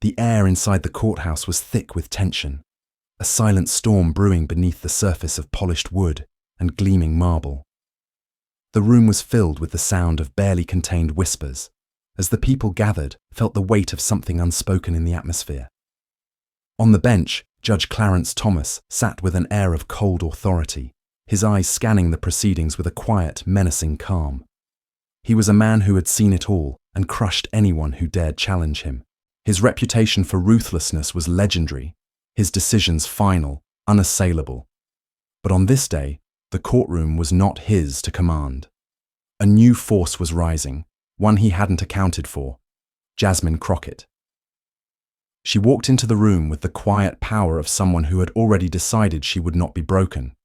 The air inside the courthouse was thick with tension, a silent storm brewing beneath the surface of polished wood and gleaming marble. The room was filled with the sound of barely contained whispers, as the people gathered felt the weight of something unspoken in the atmosphere. On the bench, Judge Clarence Thomas sat with an air of cold authority, his eyes scanning the proceedings with a quiet, menacing calm. He was a man who had seen it all and crushed anyone who dared challenge him. His reputation for ruthlessness was legendary, his decisions final, unassailable. But on this day, the courtroom was not his to command. A new force was rising, one he hadn't accounted for: Jasmine Crockett. She walked into the room with the quiet power of someone who had already decided she would not be broken.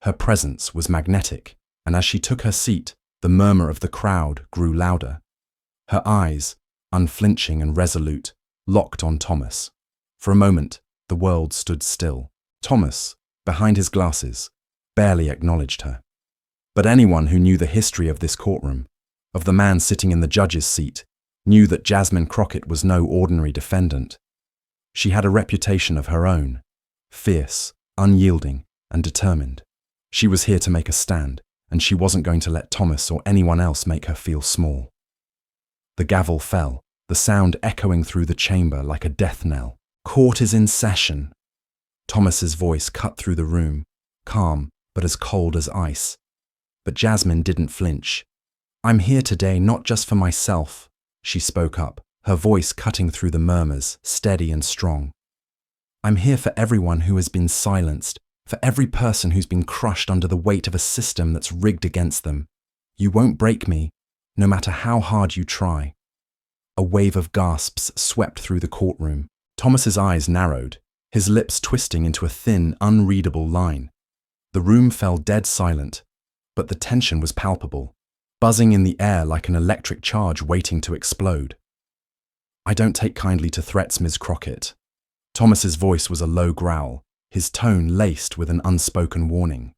Her presence was magnetic, and as she took her seat, the murmur of the crowd grew louder. Her eyes, unflinching and resolute, locked on Thomas. For a moment, the world stood still. Thomas, behind his glasses, barely acknowledged her. But anyone who knew the history of this courtroom, of the man sitting in the judge's seat, knew that Jasmine Crockett was no ordinary defendant. She had a reputation of her own, fierce, unyielding, and determined. She was here to make a stand, and she wasn't going to let Thomas or anyone else make her feel small. The gavel fell, the sound echoing through the chamber like a death knell. "Court is in session." Thomas's voice cut through the room, calm but as cold as ice. But Jasmine didn't flinch. "I'm here today not just for myself," she spoke up, her voice cutting through the murmurs, steady and strong. "I'm here for everyone who has been silenced, for every person who's been crushed under the weight of a system that's rigged against them. You won't break me, no matter how hard you try." A wave of gasps swept through the courtroom. Thomas's eyes narrowed, his lips twisting into a thin, unreadable line. The room fell dead silent, but the tension was palpable, buzzing in the air like an electric charge waiting to explode. "I don't take kindly to threats, Ms. Crockett." Thomas's voice was a low growl, his tone laced with an unspoken warning.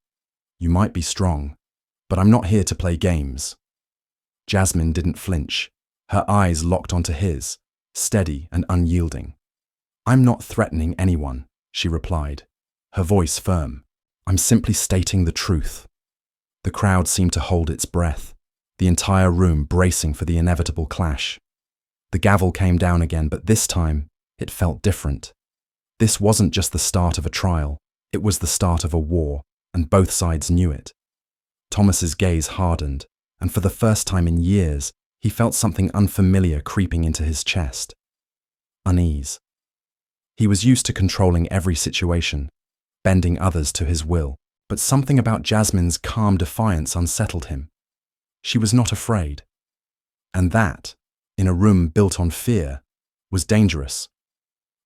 "You might be strong, but I'm not here to play games." Jasmine didn't flinch, her eyes locked onto his, steady and unyielding. "I'm not threatening anyone," she replied, her voice firm. "I'm simply stating the truth." The crowd seemed to hold its breath, the entire room bracing for the inevitable clash. The gavel came down again, but this time it felt different. This wasn't just the start of a trial, it was the start of a war, and both sides knew it. Thomas's gaze hardened, and for the first time in years, he felt something unfamiliar creeping into his chest. Unease. He was used to controlling every situation, bending others to his will, but something about Jasmine's calm defiance unsettled him. She was not afraid. And that, in a room built on fear, was dangerous.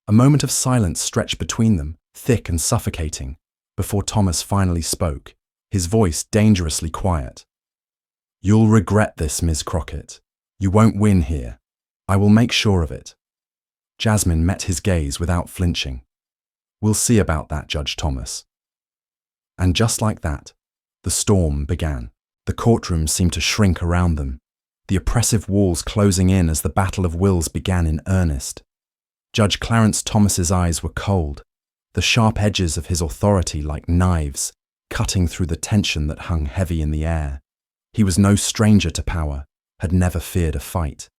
A moment of silence stretched between them, thick and suffocating, before Thomas finally spoke, his voice dangerously quiet. "You'll regret this, Ms. Crockett. You won't win here. I will make sure of it." Jasmine met his gaze without flinching. "We'll see about that, Judge Thomas." And just like that, the storm began. The courtroom seemed to shrink around them, the oppressive walls closing in as the battle of wills began in earnest. Judge Clarence Thomas's eyes were cold, the sharp edges of his authority like knives, cutting through the tension that hung heavy in the air. He was no stranger to power, had never feared a fight.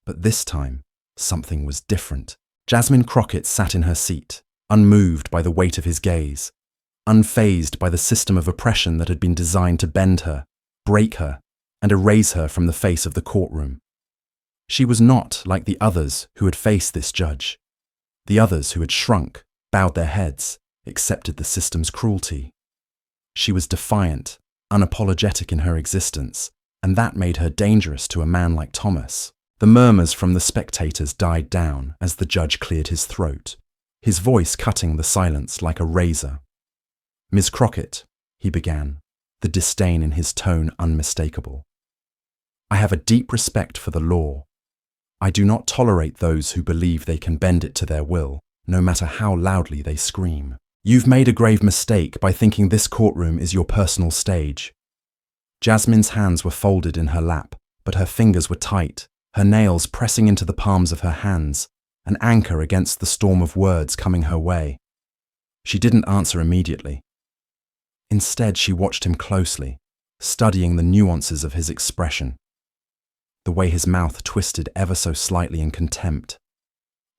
But this time, something was different. Jasmine Crockett sat in her seat, unmoved by the weight of his gaze, unfazed by the system of oppression that had been designed to bend her, break her, and erase her from the face of the courtroom. She was not like the others who had faced this judge, the others who had shrunk, bowed their heads, accepted the system's cruelty. She was defiant, unapologetic in her existence, and that made her dangerous to a man like Thomas. The murmurs from the spectators died down as the judge cleared his throat, his voice cutting the silence like a razor. "Ms. Crockett," he began, the disdain in his tone unmistakable. "I have a deep respect for the law. I do not tolerate those who believe they can bend it to their will, no matter how loudly they scream. You've made a grave mistake by thinking this courtroom is your personal stage." Jasmine's hands were folded in her lap, but her fingers were tight, her nails pressing into the palms of her hands, an anchor against the storm of words coming her way. She didn't answer immediately. Instead, she watched him closely, studying the nuances of his expression. The way his mouth twisted ever so slightly in contempt.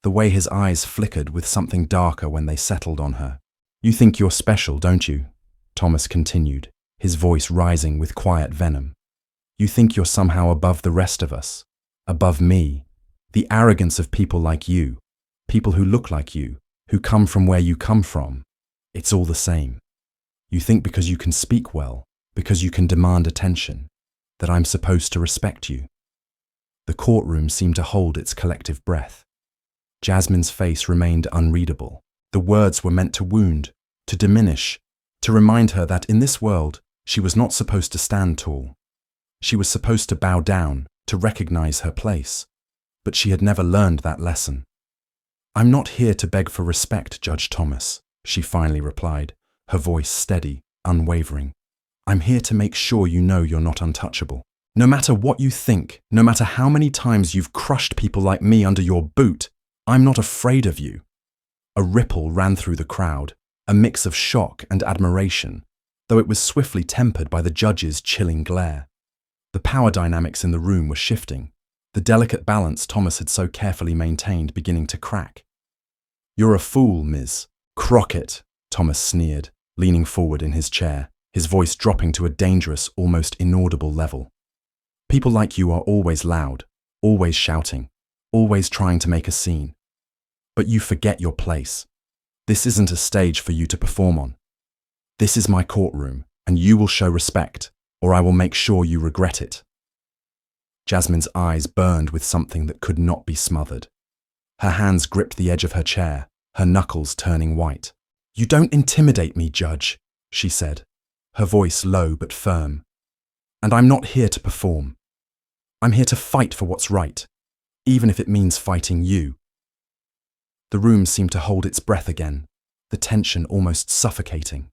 The way his eyes flickered with something darker when they settled on her. "You think you're special, don't you?" Thomas continued, his voice rising with quiet venom. "You think you're somehow above the rest of us, above me, the arrogance of people like you, people who look like you, who come from where you come from. It's all the same. You think because you can speak well, because you can demand attention, that I'm supposed to respect you." The courtroom seemed to hold its collective breath. Jasmine's face remained unreadable. The words were meant to wound, to diminish, to remind her that in this world, she was not supposed to stand tall. She was supposed to bow down, to recognize her place. But she had never learned that lesson. "I'm not here to beg for respect, Judge Thomas," she finally replied, her voice steady, unwavering. "I'm here to make sure you know you're not untouchable. No matter what you think, no matter how many times you've crushed people like me under your boot, I'm not afraid of you." A ripple ran through the crowd, a mix of shock and admiration, though it was swiftly tempered by the judge's chilling glare. The power dynamics in the room were shifting, the delicate balance Thomas had so carefully maintained beginning to crack. "You're a fool, Ms. Crockett," Thomas sneered, leaning forward in his chair, his voice dropping to a dangerous, almost inaudible level. "People like you are always loud, always shouting, always trying to make a scene. But you forget your place. This isn't a stage for you to perform on. This is my courtroom, and you will show respect, or I will make sure you regret it." Jasmine's eyes burned with something that could not be smothered. Her hands gripped the edge of her chair, her knuckles turning white. "You don't intimidate me, Judge," she said, her voice low but firm. "And I'm not here to perform. I'm here to fight for what's right, even if it means fighting you." The room seemed to hold its breath again, the tension almost suffocating.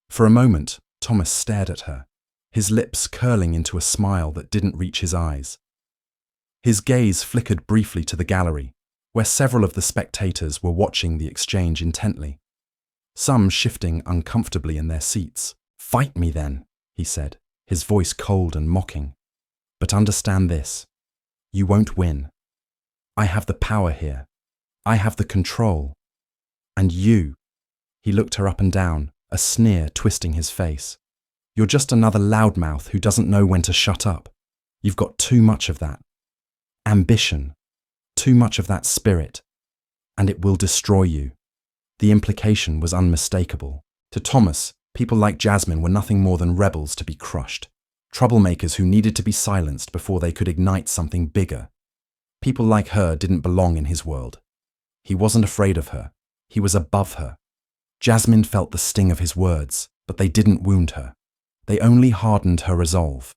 For a moment, Thomas stared at her, his lips curling into a smile that didn't reach his eyes. His gaze flickered briefly to the gallery, where several of the spectators were watching the exchange intently, some shifting uncomfortably in their seats. "Fight me then," he said, his voice cold and mocking. "But understand this, you won't win. I have the power here. I have the control. And you," he looked her up and down, a sneer twisting his face, "you're just another loudmouth who doesn't know when to shut up. You've got too much of that ambition, too much of that spirit, and it will destroy you." The implication was unmistakable. To Thomas, people like Jasmine were nothing more than rebels to be crushed, troublemakers who needed to be silenced before they could ignite something bigger. People like her didn't belong in his world. He wasn't afraid of her. He was above her. Jasmine felt the sting of his words, but they didn't wound her. They only hardened her resolve.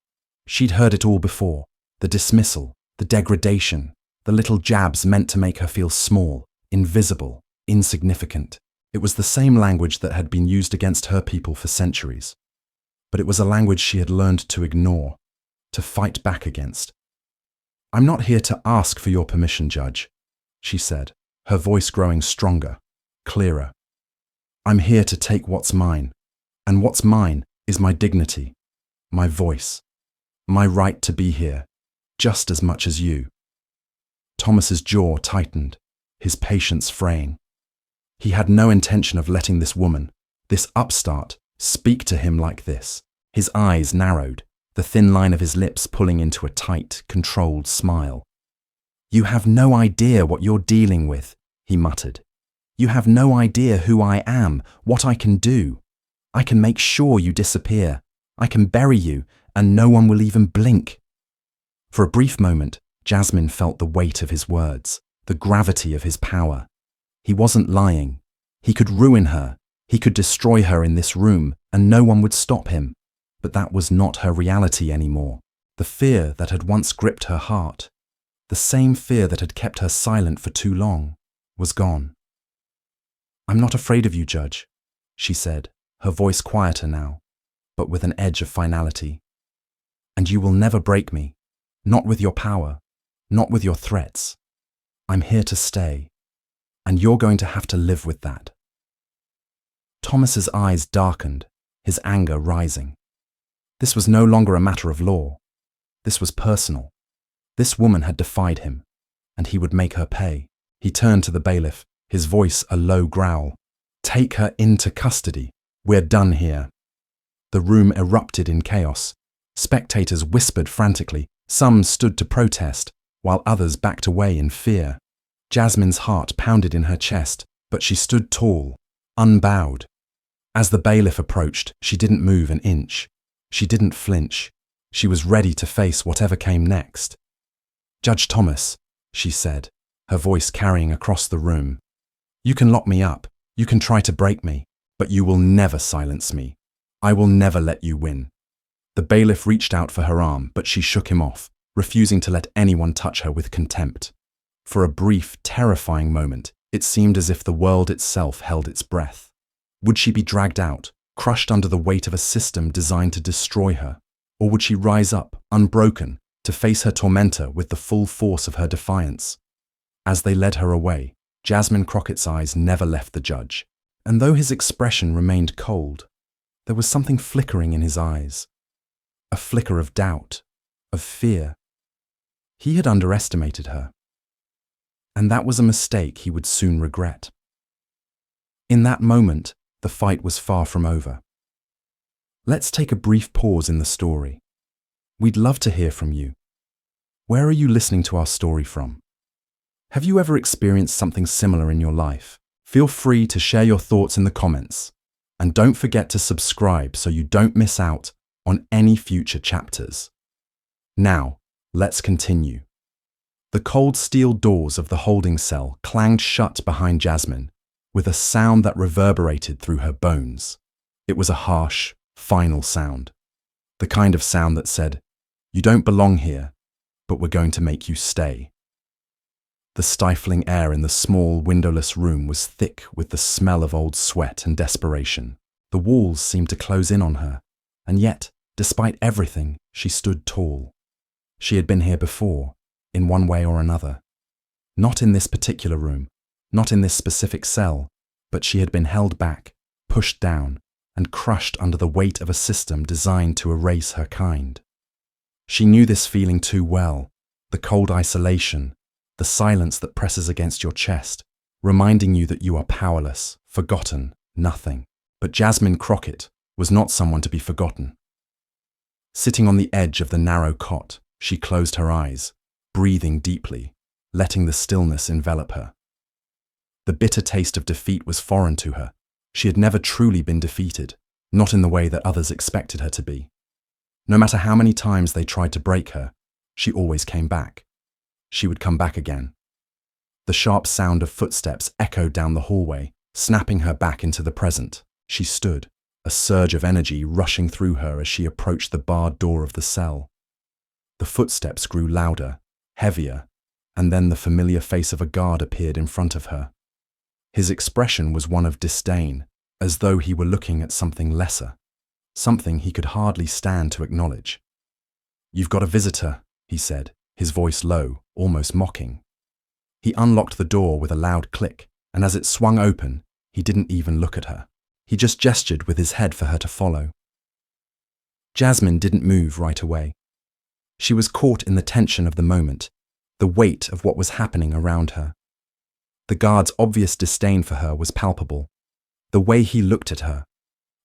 She'd heard it all before, the dismissal, the degradation, the little jabs meant to make her feel small, invisible, insignificant. It was the same language that had been used against her people for centuries. But it was a language she had learned to ignore, to fight back against. "I'm not here to ask for your permission, Judge," she said, her voice growing stronger, clearer. "I'm here to take what's mine, and what's mine is my dignity, my voice, my right to be here, just as much as you." Thomas's jaw tightened, his patience fraying. He had no intention of letting this woman, this upstart, speak to him like this. His eyes narrowed, the thin line of his lips pulling into a tight, controlled smile. "You have no idea what you're dealing with," he muttered. "You have no idea who I am, what I can do. I can make sure you disappear. I can bury you, and no one will even blink." For a brief moment, Jasmine felt the weight of his words, the gravity of his power. He wasn't lying. He could ruin her. He could destroy her in this room, and no one would stop him. But that was not her reality anymore. The fear that had once gripped her heart, the same fear that had kept her silent for too long, was gone. "I'm not afraid of you, Judge," she said, her voice quieter now, but with an edge of finality. "And you will never break me, not with your power, not with your threats. I'm here to stay, and you're going to have to live with that. Thomas's eyes darkened, his anger rising. This was no longer a matter of law. This was personal. This woman had defied him, and he would make her pay. He turned to the bailiff, his voice a low growl. Take her into custody. We're done here. The room erupted in chaos. Spectators whispered frantically. Some stood to protest, while others backed away in fear. Jasmine's heart pounded in her chest, but she stood tall, unbowed. As the bailiff approached, she didn't move an inch. She didn't flinch. She was ready to face whatever came next. Judge Thomas, she said, her voice carrying across the room. You can lock me up. You can try to break me, but you will never silence me. I will never let you win. The bailiff reached out for her arm, but she shook him off, refusing to let anyone touch her with contempt. For a brief, terrifying moment, it seemed as if the world itself held its breath. Would she be dragged out, crushed under the weight of a system designed to destroy her? Or would she rise up, unbroken, to face her tormentor with the full force of her defiance? As they led her away, Jasmine Crockett's eyes never left the judge, and though his expression remained cold, there was something flickering in his eyes. A flicker of doubt, of fear. He had underestimated her, and that was a mistake he would soon regret. In that moment, the fight was far from over. Let's take a brief pause in the story. We'd love to hear from you. Where are you listening to our story from? Have you ever experienced something similar in your life? Feel free to share your thoughts in the comments. And don't forget to subscribe so you don't miss out on any future chapters. Now, let's continue. The cold steel doors of the holding cell clanged shut behind Jasmine, with a sound that reverberated through her bones. It was a harsh, final sound. The kind of sound that said, "You don't belong here, but we're going to make you stay." The stifling air in the small, windowless room was thick with the smell of old sweat and desperation. The walls seemed to close in on her, and yet, despite everything, she stood tall. She had been here before, in one way or another. Not in this particular room, not in this specific cell, but she had been held back, pushed down, and crushed under the weight of a system designed to erase her kind. She knew this feeling too well, the cold isolation, the silence that presses against your chest, reminding you that you are powerless, forgotten, nothing. But Jasmine Crockett was not someone to be forgotten. Sitting on the edge of the narrow cot, she closed her eyes, breathing deeply, letting the stillness envelop her. The bitter taste of defeat was foreign to her. She had never truly been defeated, not in the way that others expected her to be. No matter how many times they tried to break her, she always came back. She would come back again. The sharp sound of footsteps echoed down the hallway, snapping her back into the present. She stood, a surge of energy rushing through her as she approached the barred door of the cell. The footsteps grew louder, heavier, and then the familiar face of a guard appeared in front of her. His expression was one of disdain, as though he were looking at something lesser, something he could hardly stand to acknowledge. "You've got a visitor," he said, his voice low, almost mocking. He unlocked the door with a loud click, and as it swung open, he didn't even look at her. He just gestured with his head for her to follow. Jasmine didn't move right away. She was caught in the tension of the moment, the weight of what was happening around her. The guard's obvious disdain for her was palpable. The way he looked at her,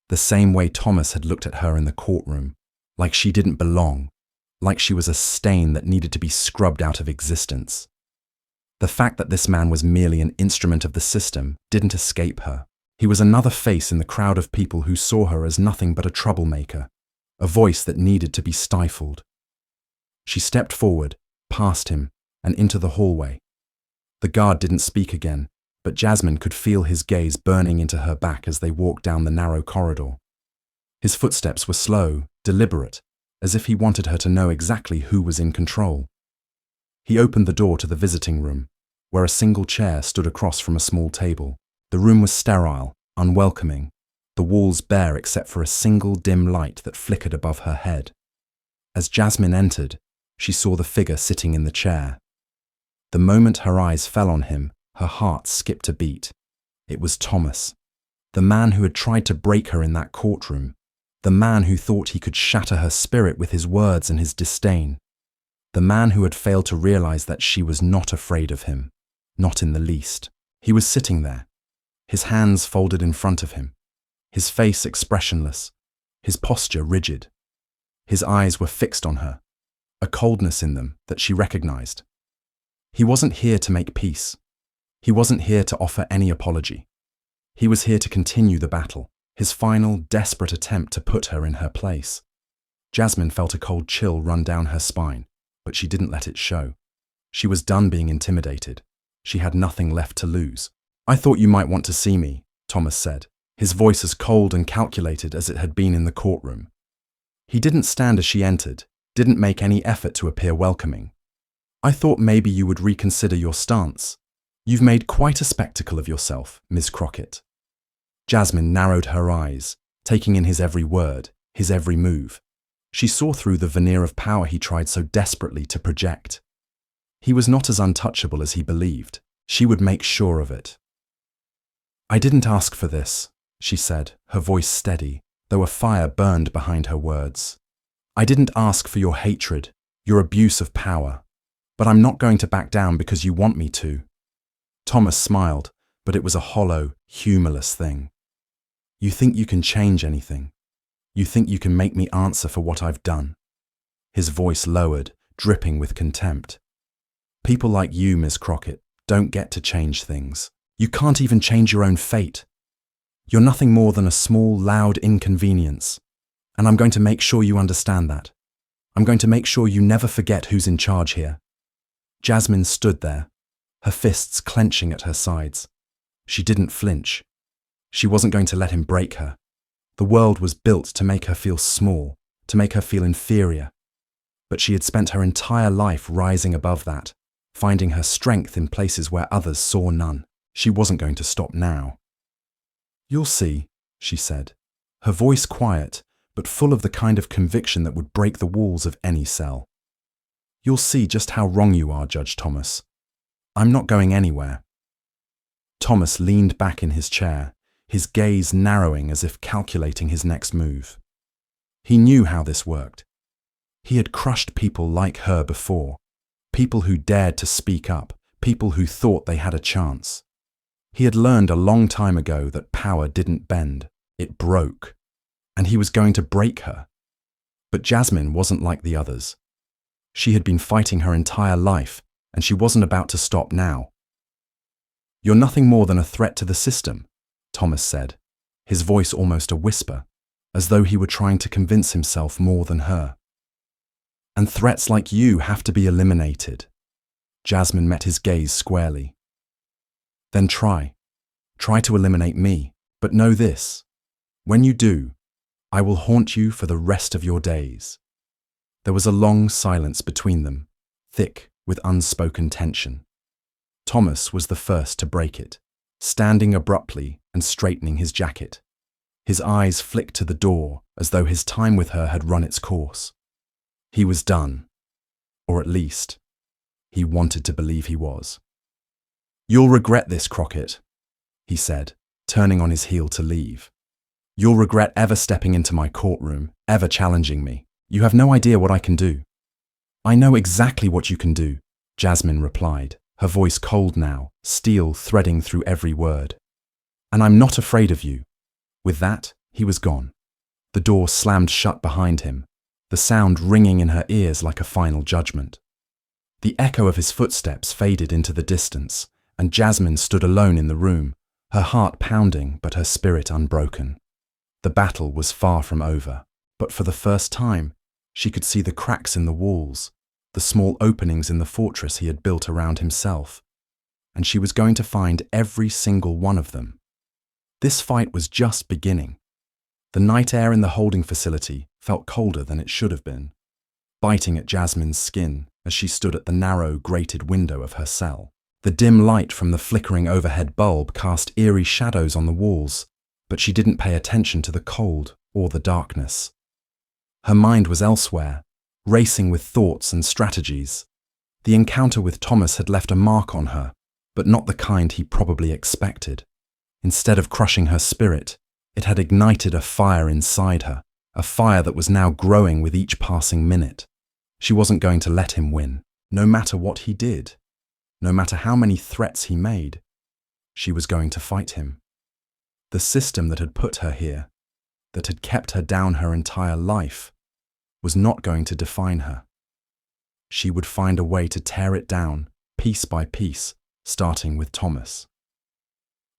the same way Thomas had looked at her in the courtroom, like she didn't belong, like she was a stain that needed to be scrubbed out of existence. The fact that this man was merely an instrument of the system didn't escape her. He was another face in the crowd of people who saw her as nothing but a troublemaker, a voice that needed to be stifled. She stepped forward, past him, and into the hallway. The guard didn't speak again, but Jasmine could feel his gaze burning into her back as they walked down the narrow corridor. His footsteps were slow, deliberate, as if he wanted her to know exactly who was in control. He opened the door to the visiting room, where a single chair stood across from a small table. The room was sterile, unwelcoming, the walls bare except for a single dim light that flickered above her head. As Jasmine entered, she saw the figure sitting in the chair. The moment her eyes fell on him, her heart skipped a beat. It was Thomas, the man who had tried to break her in that courtroom, the man who thought he could shatter her spirit with his words and his disdain, the man who had failed to realize that she was not afraid of him, not in the least. He was sitting there, his hands folded in front of him, his face expressionless, his posture rigid. His eyes were fixed on her, a coldness in them that she recognized. He wasn't here to make peace. He wasn't here to offer any apology. He was here to continue the battle, his final, desperate attempt to put her in her place. Jasmine felt a cold chill run down her spine, but she didn't let it show. She was done being intimidated. She had nothing left to lose. "I thought you might want to see me," Thomas said, his voice as cold and calculated as it had been in the courtroom. He didn't stand as she entered, didn't make any effort to appear welcoming. "I thought maybe you would reconsider your stance. You've made quite a spectacle of yourself, Ms. Crockett." Jasmine narrowed her eyes, taking in his every word, his every move. She saw through the veneer of power he tried so desperately to project. He was not as untouchable as he believed. She would make sure of it. "I didn't ask for this," she said, her voice steady, though a fire burned behind her words. "I didn't ask for your hatred, your abuse of power. But I'm not going to back down because you want me to." Thomas smiled, but it was a hollow, humorless thing. "You think you can change anything? You think you can make me answer for what I've done?" His voice lowered, dripping with contempt. "People like you, Ms. Crockett, don't get to change things. You can't even change your own fate. You're nothing more than a small, loud inconvenience. And I'm going to make sure you understand that. I'm going to make sure you never forget who's in charge here." Jasmine stood there, her fists clenching at her sides. She didn't flinch. She wasn't going to let him break her. The world was built to make her feel small, to make her feel inferior. But she had spent her entire life rising above that, finding her strength in places where others saw none. She wasn't going to stop now. "You'll see," she said, her voice quiet, but full of the kind of conviction that would break the walls of any cell. "You'll see just how wrong you are, Judge Thomas. I'm not going anywhere." Thomas leaned back in his chair, his gaze narrowing as if calculating his next move. He knew how this worked. He had crushed people like her before, people who dared to speak up, people who thought they had a chance. He had learned a long time ago that power didn't bend, it broke, and he was going to break her. But Jasmine wasn't like the others. She had been fighting her entire life, and she wasn't about to stop now. "You're nothing more than a threat to the system," Thomas said, his voice almost a whisper, as though he were trying to convince himself more than her. "And threats like you have to be eliminated." Jasmine met his gaze squarely. "Then try to eliminate me, but know this. When you do, I will haunt you for the rest of your days." There was a long silence between them, thick with unspoken tension. Thomas was the first to break it, standing abruptly and straightening his jacket. His eyes flicked to the door as though his time with her had run its course. He was done, or at least, he wanted to believe he was. "You'll regret this, Crockett," he said, turning on his heel to leave. "You'll regret ever stepping into my courtroom, ever challenging me. You have no idea what I can do." "I know exactly what you can do," Jasmine replied, her voice cold now, steel threading through every word. "And I'm not afraid of you." With that, he was gone. The door slammed shut behind him, the sound ringing in her ears like a final judgment. The echo of his footsteps faded into the distance, and Jasmine stood alone in the room, her heart pounding but her spirit unbroken. The battle was far from over, but for the first time, she could see the cracks in the walls, the small openings in the fortress he had built around himself, and she was going to find every single one of them. This fight was just beginning. The night air in the holding facility felt colder than it should have been, biting at Jasmine's skin as she stood at the narrow, grated window of her cell. The dim light from the flickering overhead bulb cast eerie shadows on the walls, but she didn't pay attention to the cold or the darkness. Her mind was elsewhere, racing with thoughts and strategies. The encounter with Thomas had left a mark on her, but not the kind he probably expected. Instead of crushing her spirit, it had ignited a fire inside her, a fire that was now growing with each passing minute. She wasn't going to let him win, no matter what he did, no matter how many threats he made. She was going to fight him. The system that had put her here, that had kept her down her entire life, was not going to define her. She would find a way to tear it down, piece by piece, starting with Thomas.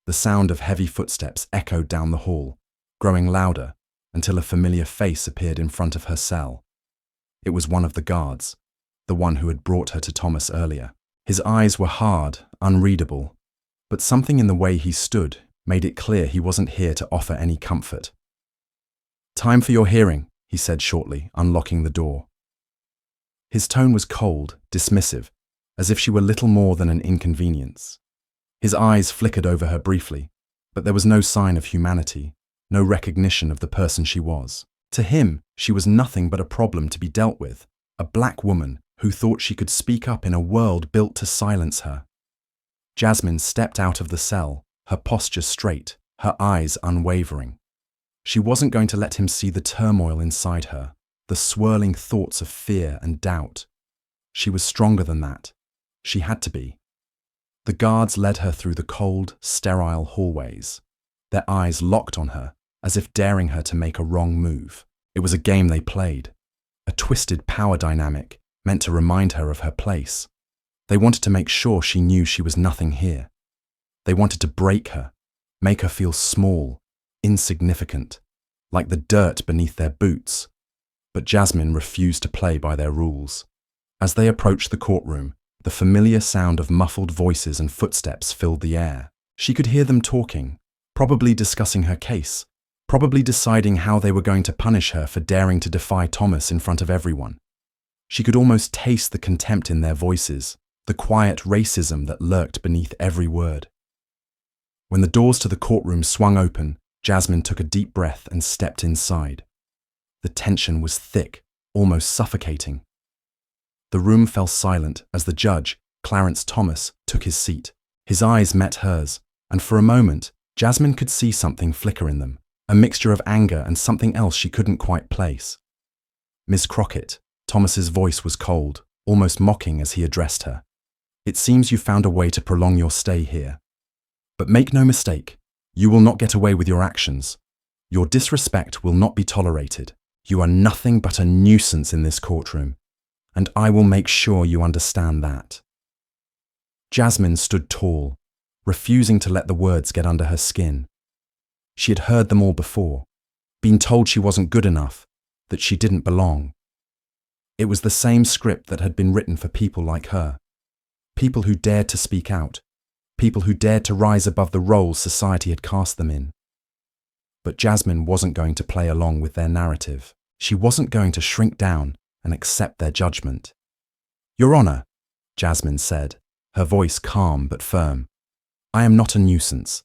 The sound of heavy footsteps echoed down the hall, growing louder until a familiar face appeared in front of her cell. It was one of the guards, the one who had brought her to Thomas earlier. His eyes were hard, unreadable, but something in the way he stood made it clear he wasn't here to offer any comfort. "Time for your hearing," he said shortly, unlocking the door. His tone was cold, dismissive, as if she were little more than an inconvenience. His eyes flickered over her briefly, but there was no sign of humanity, no recognition of the person she was. To him, she was nothing but a problem to be dealt with, a black woman who thought she could speak up in a world built to silence her. Jasmine stepped out of the cell, her posture straight, her eyes unwavering. She wasn't going to let him see the turmoil inside her, the swirling thoughts of fear and doubt. She was stronger than that. She had to be. The guards led her through the cold, sterile hallways, their eyes locked on her, as if daring her to make a wrong move. It was a game they played, a twisted power dynamic meant to remind her of her place. They wanted to make sure she knew she was nothing here. They wanted to break her, make her feel small, insignificant, like the dirt beneath their boots. But Jasmine refused to play by their rules. As they approached the courtroom, the familiar sound of muffled voices and footsteps filled the air. She could hear them talking, probably discussing her case, probably deciding how they were going to punish her for daring to defy Thomas in front of everyone. She could almost taste the contempt in their voices, the quiet racism that lurked beneath every word. When the doors to the courtroom swung open, Jasmine took a deep breath and stepped inside. The tension was thick, almost suffocating. The room fell silent as the judge, Clarence Thomas, took his seat. His eyes met hers, and for a moment, Jasmine could see something flicker in them, a mixture of anger and something else she couldn't quite place. "Miss Crockett," Thomas's voice was cold, almost mocking as he addressed her. "It seems you found a way to prolong your stay here. But make no mistake, you will not get away with your actions. Your disrespect will not be tolerated. You are nothing but a nuisance in this courtroom, and I will make sure you understand that." Jasmine stood tall, refusing to let the words get under her skin. She had heard them all before, been told she wasn't good enough, that she didn't belong. It was the same script that had been written for people like her, people who dared to speak out, people who dared to rise above the roles society had cast them in. But Jasmine wasn't going to play along with their narrative. She wasn't going to shrink down and accept their judgment. "Your Honor," Jasmine said, her voice calm but firm, "I am not a nuisance.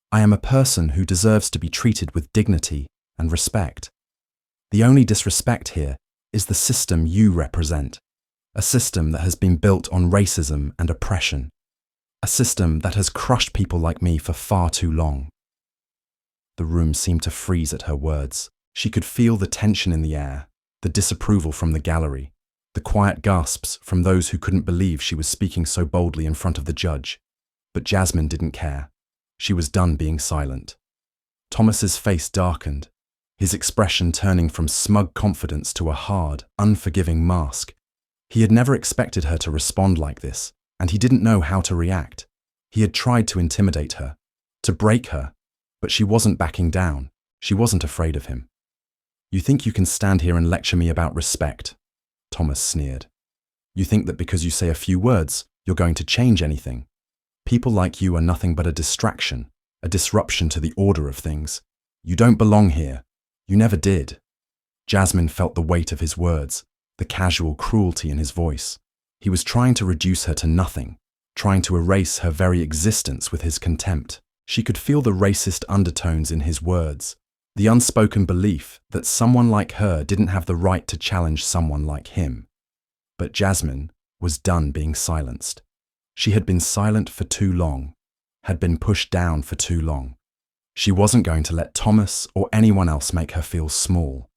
I am a person who deserves to be treated with dignity and respect. The only disrespect here is the system you represent, a system that has been built on racism and oppression, a system that has crushed people like me for far too long." The room seemed to freeze at her words. She could feel the tension in the air, the disapproval from the gallery, the quiet gasps from those who couldn't believe she was speaking so boldly in front of the judge. But Jasmine didn't care. She was done being silent. Thomas's face darkened, his expression turning from smug confidence to a hard, unforgiving mask. He had never expected her to respond like this, and he didn't know how to react. He had tried to intimidate her, to break her, but she wasn't backing down. She wasn't afraid of him. "You think you can stand here and lecture me about respect?" Thomas sneered. "You think that because you say a few words, you're going to change anything? People like you are nothing but a distraction, a disruption to the order of things. You don't belong here. You never did." Jasmine felt the weight of his words, the casual cruelty in his voice. He was trying to reduce her to nothing, trying to erase her very existence with his contempt. She could feel the racist undertones in his words, the unspoken belief that someone like her didn't have the right to challenge someone like him. But Jasmine, was done being silenced. She had been silent for too long, had been pushed down for too long. She wasn't going to let Thomas or anyone else make her feel small.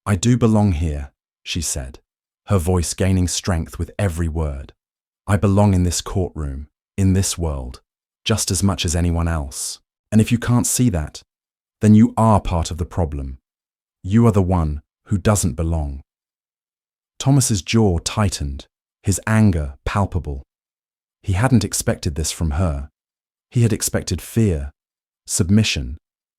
"I do belong here," she said, her voice gaining strength with every word. "I belong in this courtroom, in this world, just as much as anyone else. And if you can't see that, then you are part of the problem. You are the one who doesn't belong." Thomas's jaw tightened, his anger palpable. He hadn't expected this from her. He had expected fear, submission,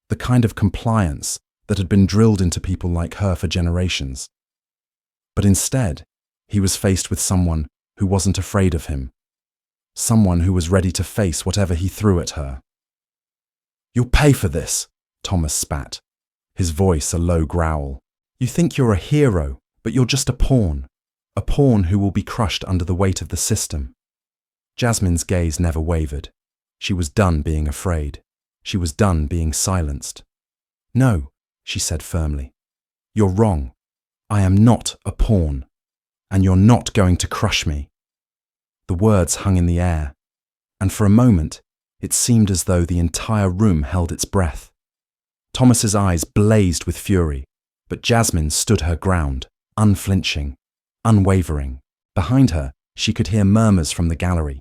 the kind of compliance that had been drilled into people like her for generations. But instead, he was faced with someone who wasn't afraid of him, someone who was ready to face whatever he threw at her. "You'll pay for this," Thomas spat, his voice a low growl. "You think you're a hero, but you're just a pawn who will be crushed under the weight of the system." Jasmine's gaze never wavered. She was done being afraid. She was done being silenced. "No," she said firmly. "You're wrong. I am not a pawn, and you're not going to crush me." The words hung in the air, and for a moment, it seemed as though the entire room held its breath. Thomas's eyes blazed with fury, but Jasmine stood her ground, unflinching, unwavering. Behind her, she could hear murmurs from the gallery.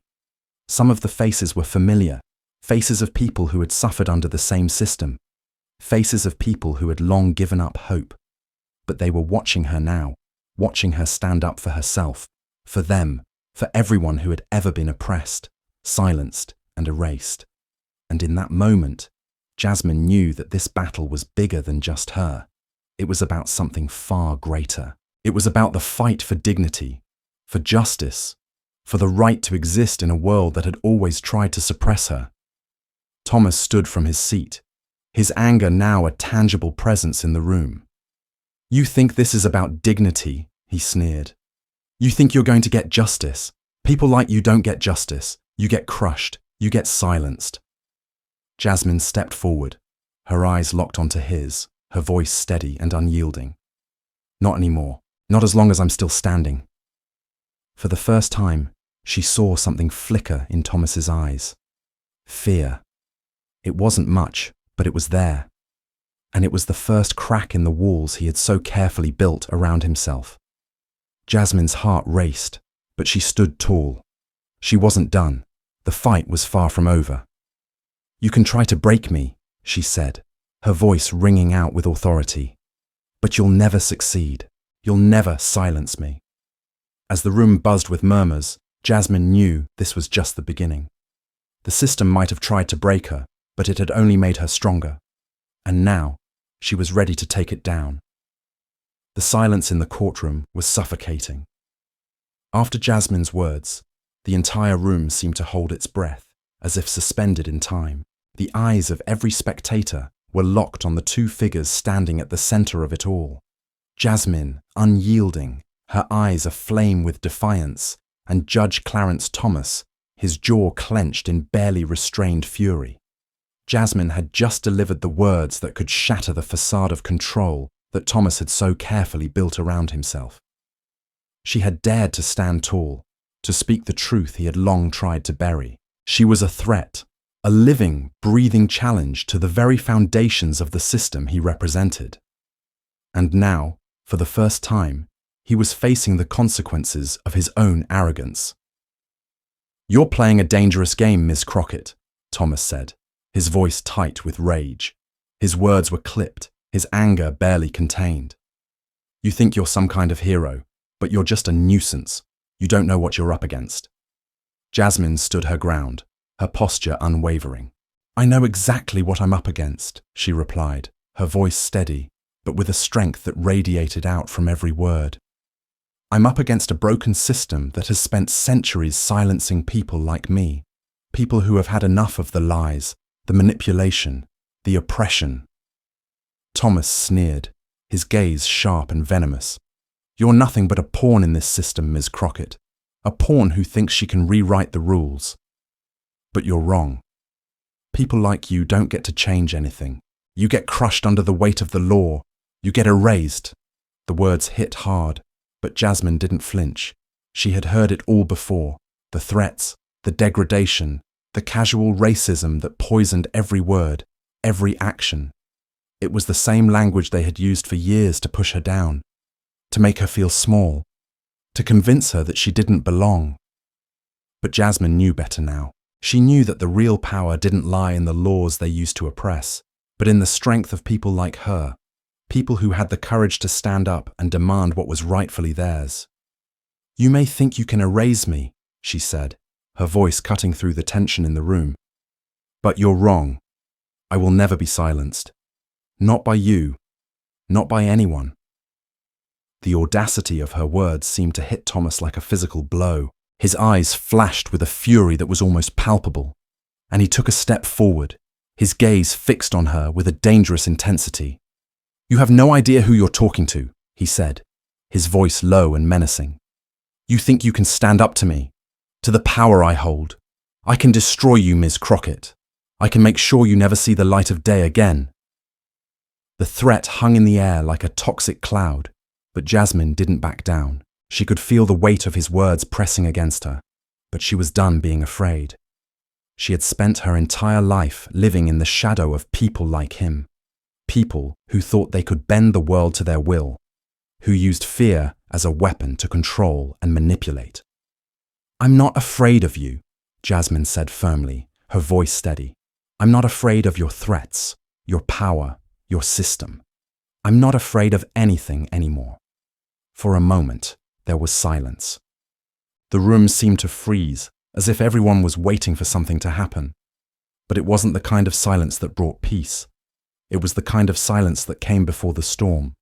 Some of the faces were familiar, faces of people who had suffered under the same system, faces of people who had long given up hope. But they were watching her now, watching her stand up for herself, for them, for everyone who had ever been oppressed, silenced, and erased. And in that moment, Jasmine knew that this battle was bigger than just her. It was about something far greater. It was about the fight for dignity, for justice, for the right to exist in a world that had always tried to suppress her. Thomas stood from his seat, his anger now a tangible presence in the room. "You think this is about dignity," he sneered. "You think you're going to get justice. People like you don't get justice. You get crushed. You get silenced." Jasmine stepped forward, her eyes locked onto his, her voice steady and unyielding. "Not anymore. Not as long as I'm still standing." For the first time, she saw something flicker in Thomas's eyes. Fear. It wasn't much, but it was there. And it was the first crack in the walls he had so carefully built around himself. Jasmine's heart raced, but she stood tall. She wasn't done. The fight was far from over. "You can try to break me," she said, her voice ringing out with authority. "But you'll never succeed. You'll never silence me." As the room buzzed with murmurs, Jasmine knew this was just the beginning. The system might have tried to break her, but it had only made her stronger. And now, she was ready to take it down. The silence in the courtroom was suffocating. After Jasmine's words, the entire room seemed to hold its breath, as if suspended in time. The eyes of every spectator were locked on the two figures standing at the center of it all. Jasmine, unyielding, her eyes aflame with defiance, and Judge Clarence Thomas, his jaw clenched in barely restrained fury. Jasmine had just delivered the words that could shatter the facade of control that Thomas had so carefully built around himself. She had dared to stand tall, to speak the truth he had long tried to bury. She was a threat, a living, breathing challenge to the very foundations of the system he represented. And now, for the first time, he was facing the consequences of his own arrogance. "You're playing a dangerous game, Ms. Crockett," Thomas said, his voice tight with rage. His words were clipped, his anger barely contained. "You think you're some kind of hero, but you're just a nuisance. You don't know what you're up against." Jasmine stood her ground, her posture unwavering. "I know exactly what I'm up against," she replied, her voice steady, but with a strength that radiated out from every word. "I'm up against a broken system that has spent centuries silencing people like me, people who have had enough of the lies, the manipulation, the oppression." Thomas sneered, his gaze sharp and venomous. "You're nothing but a pawn in this system, Ms. Crockett, a pawn who thinks she can rewrite the rules. But you're wrong. People like you don't get to change anything. You get crushed under the weight of the law. You get erased." The words hit hard, but Jasmine didn't flinch. She had heard it all before, the threats, the degradation, the casual racism that poisoned every word, every action. It was the same language they had used for years to push her down, to make her feel small, to convince her that she didn't belong. But Jasmine knew better now. She knew that the real power didn't lie in the laws they used to oppress, but in the strength of people like her, people who had the courage to stand up and demand what was rightfully theirs. "You may think you can erase me," she said, her voice cutting through the tension in the room. "But you're wrong. I will never be silenced. Not by you. Not by anyone." The audacity of her words seemed to hit Thomas like a physical blow. His eyes flashed with a fury that was almost palpable, and he took a step forward, his gaze fixed on her with a dangerous intensity. "You have no idea who you're talking to," he said, his voice low and menacing. "You think you can stand up to me, to the power I hold. I can destroy you, Ms. Crockett. I can make sure you never see the light of day again." The threat hung in the air like a toxic cloud, but Jasmine didn't back down. She could feel the weight of his words pressing against her, but she was done being afraid. She had spent her entire life living in the shadow of people like him, people who thought they could bend the world to their will, who used fear as a weapon to control and manipulate. "I'm not afraid of you," Jasmine said firmly, her voice steady. "I'm not afraid of your threats, your power, your system. I'm not afraid of anything anymore." For a moment, there was silence. The room seemed to freeze, as if everyone was waiting for something to happen. But it wasn't the kind of silence that brought peace. It was the kind of silence that came before the storm.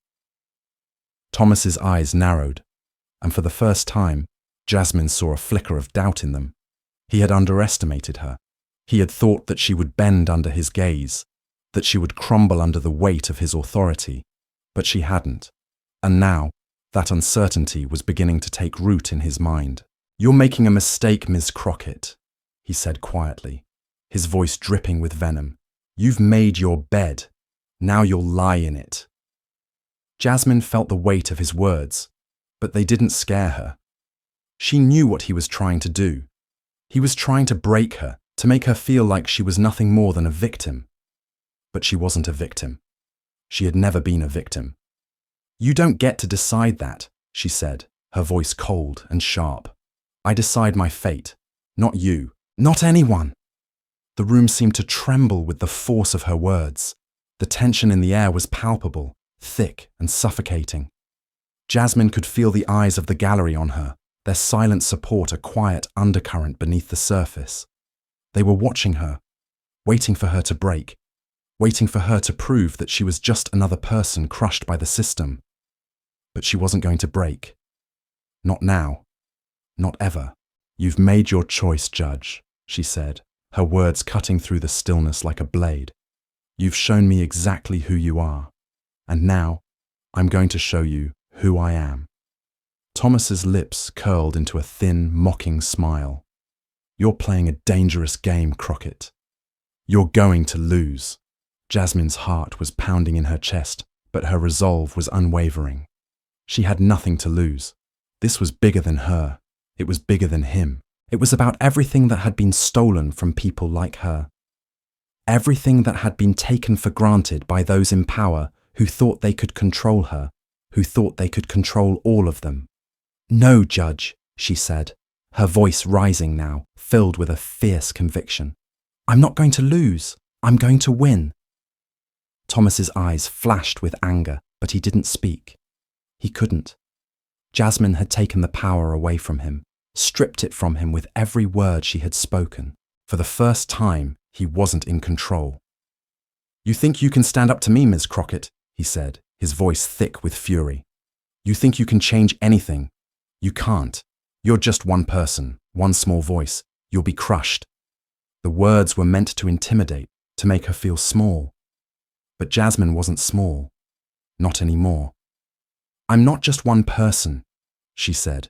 Thomas's eyes narrowed, and for the first time, Jasmine saw a flicker of doubt in them. He had underestimated her. He had thought that she would bend under his gaze, that she would crumble under the weight of his authority, but she hadn't. And now, that uncertainty was beginning to take root in his mind. "You're making a mistake, Ms. Crockett," he said quietly, his voice dripping with venom. "You've made your bed. Now you'll lie in it." Jasmine felt the weight of his words, but they didn't scare her. She knew what he was trying to do. He was trying to break her, to make her feel like she was nothing more than a victim. But she wasn't a victim. She had never been a victim. "You don't get to decide that," she said, her voice cold and sharp. "I decide my fate, not you, not anyone." The room seemed to tremble with the force of her words. The tension in the air was palpable, thick and suffocating. Jasmine could feel the eyes of the gallery on her, their silent support a quiet undercurrent beneath the surface. They were watching her, waiting for her to break, waiting for her to prove that she was just another person crushed by the system. But she wasn't going to break. Not now. Not ever. "You've made your choice, Judge," she said, her words cutting through the stillness like a blade. "You've shown me exactly who you are, and now I'm going to show you who I am." Thomas's lips curled into a thin, mocking smile. "You're playing a dangerous game, Crockett. You're going to lose." Jasmine's heart was pounding in her chest, but her resolve was unwavering. She had nothing to lose. This was bigger than her. It was bigger than him. It was about everything that had been stolen from people like her. Everything that had been taken for granted by those in power who thought they could control her, who thought they could control all of them. "No, Judge," she said, her voice rising now, filled with a fierce conviction. "I'm not going to lose. I'm going to win." Thomas's eyes flashed with anger, but he didn't speak. He couldn't. Jasmine had taken the power away from him, stripped it from him with every word she had spoken. For the first time, he wasn't in control. "You think you can stand up to me, Ms. Crockett," he said, his voice thick with fury. "You think you can change anything. You can't. You're just one person, one small voice. You'll be crushed." The words were meant to intimidate, to make her feel small. But Jasmine wasn't small. Not anymore. "I'm not just one person," she said,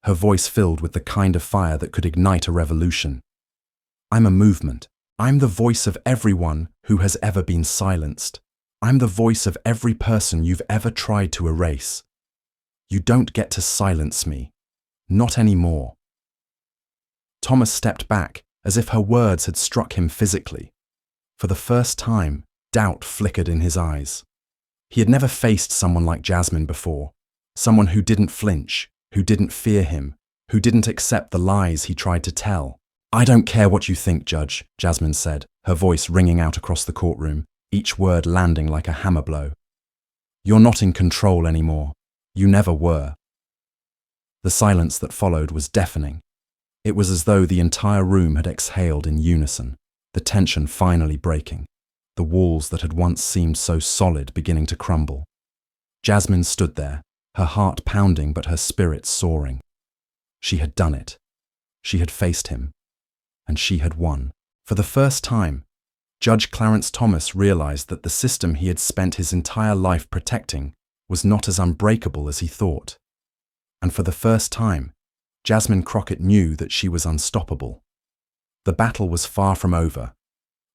her voice filled with the kind of fire that could ignite a revolution. "I'm a movement. I'm the voice of everyone who has ever been silenced. I'm the voice of every person you've ever tried to erase. You don't get to silence me. Not anymore. Thomas stepped back, as if her words had struck him physically. For the first time, doubt flickered in his eyes. He had never faced someone like Jasmine before, someone who didn't flinch, who didn't fear him, who didn't accept the lies he tried to tell. "I don't care what you think, Judge," Jasmine said, her voice ringing out across the courtroom, each word landing like a hammer blow. "You're not in control anymore. You never were." The silence that followed was deafening. It was as though the entire room had exhaled in unison, the tension finally breaking, the walls that had once seemed so solid beginning to crumble. Jasmine stood there, her heart pounding but her spirit soaring. She had done it. She had faced him. And she had won. For the first time, Judge Clarence Thomas realized that the system he had spent his entire life protecting was not as unbreakable as he thought. And for the first time, Jasmine Crockett knew that she was unstoppable. The battle was far from over,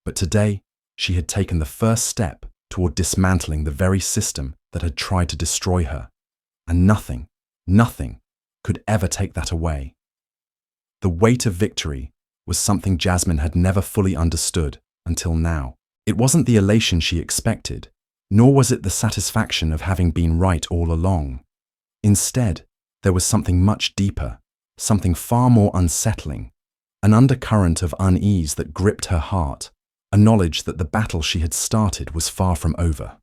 but today she had taken the first step toward dismantling the very system that had tried to destroy her, and nothing could ever take that away. The weight of victory was something Jasmine had never fully understood until now. It wasn't the elation she expected, nor was it the satisfaction of having been right all along. Instead, there was something much deeper, something far more unsettling, an undercurrent of unease that gripped her heart, a knowledge that the battle she had started was far from over.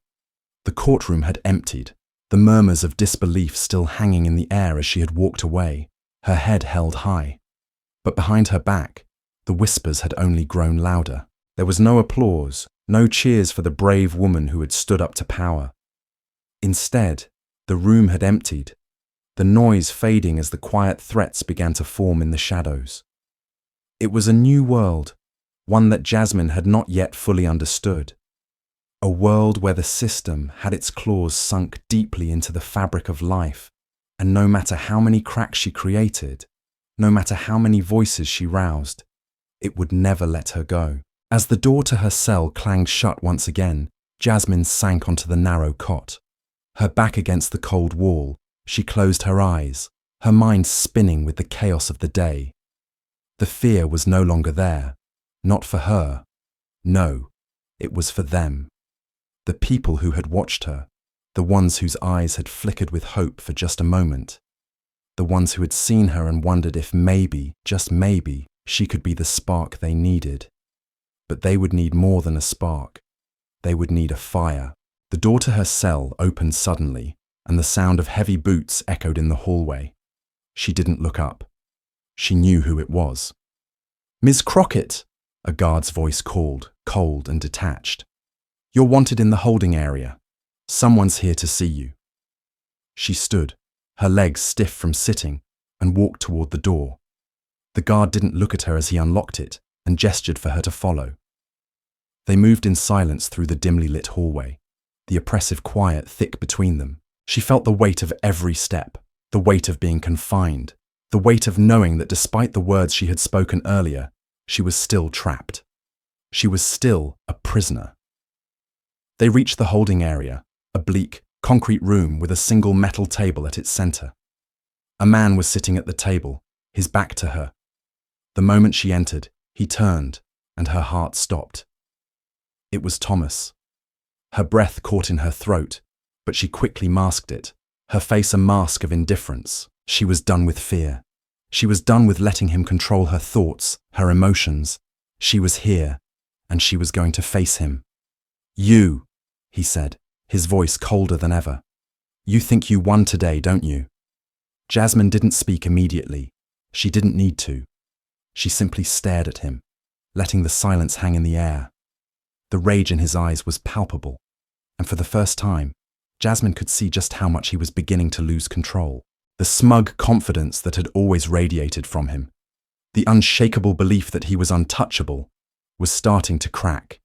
The courtroom had emptied, the murmurs of disbelief still hanging in the air as she had walked away, her head held high. But behind her back, the whispers had only grown louder. There was no applause, no cheers for the brave woman who had stood up to power. Instead, the room had emptied, the noise fading as the quiet threats began to form in the shadows. It was a new world, one that Jasmine had not yet fully understood. A world where the system had its claws sunk deeply into the fabric of life, and no matter how many cracks she created, no matter how many voices she roused, it would never let her go. As the door to her cell clanged shut once again, Jasmine sank onto the narrow cot. Her back against the cold wall, she closed her eyes, her mind spinning with the chaos of the day. The fear was no longer there, not for her. No, it was for them. The people who had watched her, the ones whose eyes had flickered with hope for just a moment, the ones who had seen her and wondered if maybe, just maybe, she could be the spark they needed. But they would need more than a spark. They would need a fire. The door to her cell opened suddenly, and the sound of heavy boots echoed in the hallway. She didn't look up. She knew who it was. "Ms. Crockett," a guard's voice called, cold and detached. "You're wanted in the holding area. Someone's here to see you." She stood, her legs stiff from sitting, and walked toward the door. The guard didn't look at her as he unlocked it and gestured for her to follow. They moved in silence through the dimly lit hallway, the oppressive quiet thick between them. She felt the weight of every step, the weight of being confined, the weight of knowing that despite the words she had spoken earlier, she was still trapped. She was still a prisoner. They reached the holding area, a bleak, concrete room with a single metal table at its center. A man was sitting at the table, his back to her. The moment she entered, he turned, and her heart stopped. It was Thomas. Her breath caught in her throat, but she quickly masked it, her face a mask of indifference. She was done with fear. She was done with letting him control her thoughts, her emotions. She was here, and she was going to face him. "You," he said, his voice colder than ever. "You think you won today, don't you?" Jasmine didn't speak immediately. She didn't need to. She simply stared at him, letting the silence hang in the air. The rage in his eyes was palpable, and for the first time, Jasmine could see just how much he was beginning to lose control. The smug confidence that had always radiated from him, the unshakable belief that he was untouchable, was starting to crack.